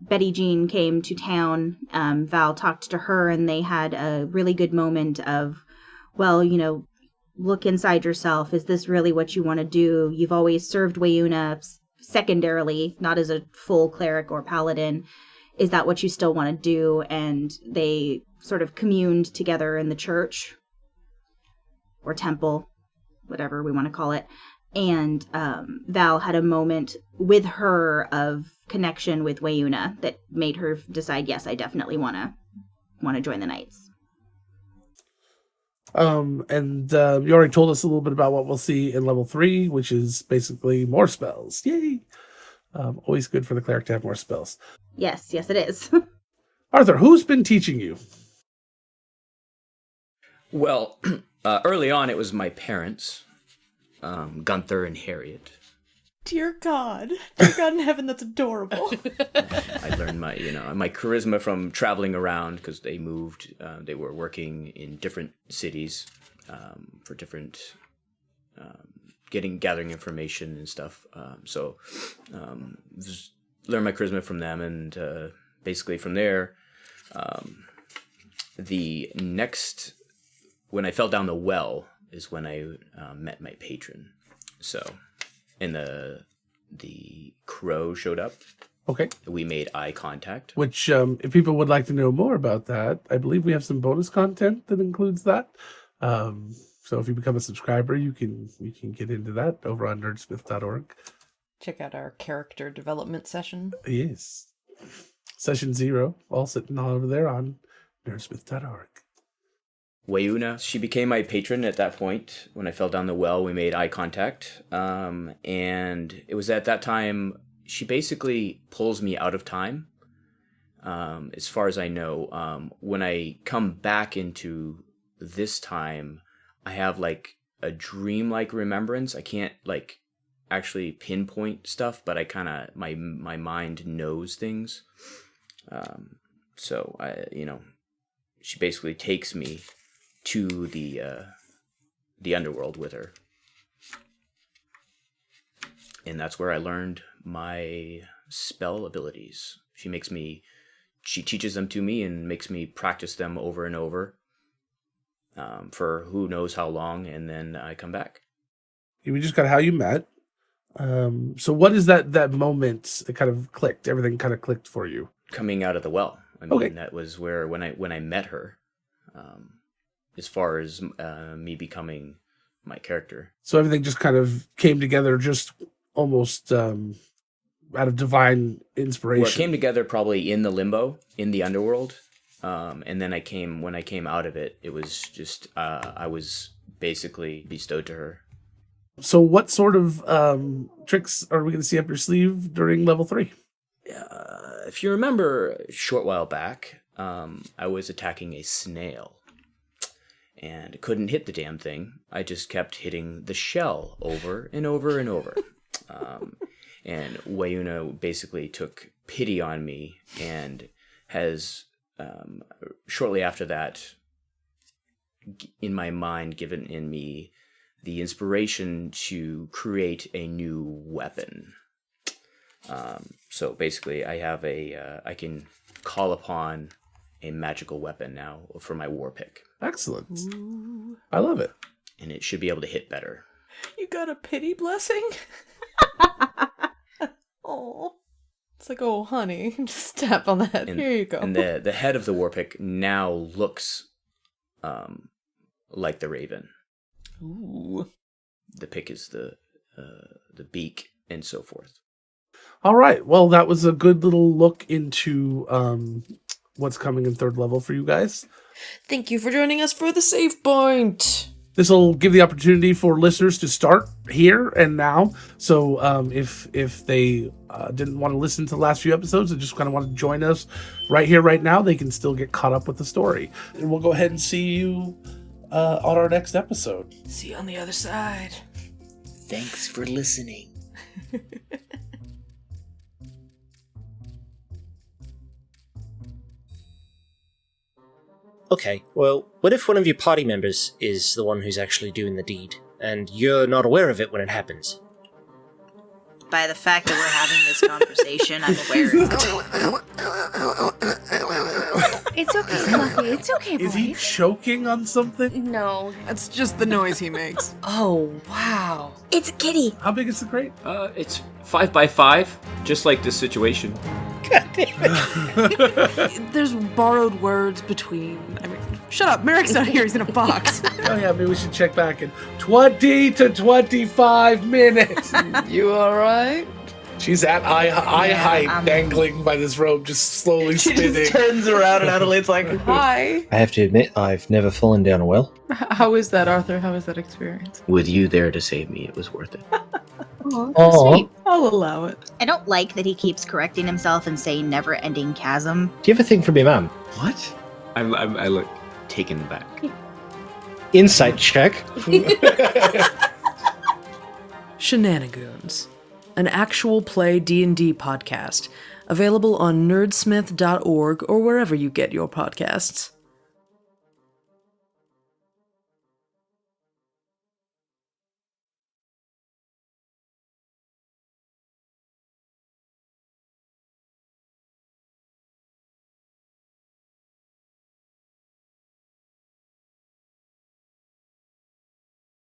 Betty Jean came to town, Val talked to her and they had a really good moment of, well, look inside yourself. Is this really what you want to do? You've always served Wayuna secondarily, not as a full cleric or paladin. Is that what you still want to do? And they sort of communed together in the church or temple, whatever we want to call it. And Val had a moment with her of connection with Wayuna that made her decide, yes, I definitely want to join the Knights. And you already told us a little bit about what we'll see in level 3, which is basically more spells. Yay! Always good for the cleric to have more spells. Yes, it is. Arthur, who's been teaching you? Well, early on, it was my parents, Gunther and Harriet. Dear God in heaven, that's adorable. I learned my charisma from traveling around because they moved. They were working in different cities for different gathering information and stuff. So just learned my charisma from them, and basically from there, the next when I fell down the well is when I met my patron. So. And the crow showed up. Okay. We made eye contact. Which, if people would like to know more about that, I believe we have some bonus content that includes that. So if you become a subscriber, you can get into that over on nerdsmith.org. Check out our character development session. Yes. Session 0, all sitting all over there on nerdsmith.org. Wayuna, she became my patron at that point. When I fell down the well, we made eye contact. And it was at that time, she basically pulls me out of time. As far as I know, when I come back into this time, I have like a dreamlike remembrance. I can't like actually pinpoint stuff, but I kind of, my mind knows things. So she basically takes me to the underworld with her, and that's where I learned my spell abilities. She teaches them to me and makes me practice them over and over for who knows how long, and then I come back. We just got how you met. So what is that moment that kind of clicked? Everything kind of clicked for you. Coming out of the well. I mean, okay. That was where when I met her. As far as me becoming my character. So everything just kind of came together just almost out of divine inspiration. Well, it came together probably in the limbo, in the underworld. And then when I came out of it, it was just, I was basically bestowed to her. So what sort of tricks are we going to see up your sleeve during level 3? If you remember a short while back, I was attacking a snail. And couldn't hit the damn thing. I just kept hitting the shell over and over and over. And Wayuna basically took pity on me and has, shortly after that, in my mind, given in me the inspiration to create a new weapon. So basically, I have I can call upon a magical weapon now for my war pick. Excellent. Ooh. I love it. And it should be able to hit better. You got a pity blessing? Oh. It's like, oh, honey, just tap on the head. Here you go. And the head of the war pick now looks like the raven. Ooh. the pick is the beak, and so forth. All right. Well, that was a good little look into what's coming in third level for you guys. Thank you for joining us for the save point. This will give the opportunity for listeners to start here and now. So if they didn't want to listen to the last few episodes and just kind of want to join us right here, right now, they can still get caught up with the story. And we'll go ahead and see you on our next episode. See you on the other side. Thanks for listening. Okay, well, what if one of your party members is the one who's actually doing the deed, and you're not aware of it when it happens? By the fact that we're having this conversation, I'm aware of it. It's okay, Fluffy. It's okay, boy. Is he choking on something? No. That's just the noise he makes. Oh, wow. It's a kitty. How big is the crate? It's 5 by 5, just like this situation. There's borrowed words between. I mean, shut up. Merrick's not here. He's in a box. Oh yeah, maybe we should check back in 20 to 25 minutes. You alright? She's at eye height, dangling by this rope, just slowly spinning. Turns around and Adelaide's like, hi. I have to admit, I've never fallen down a well. How is that, Arthur? How is that experience? With you there to save me, it was worth it. Oh, Sweet. I'll allow it. I don't like that he keeps correcting himself and saying never-ending chasm. do you have a thing for me, ma'am? What? I look taken back. Insight check. Shenanigans, an actual play D&D podcast, available on nerdsmith.org or wherever you get your podcasts.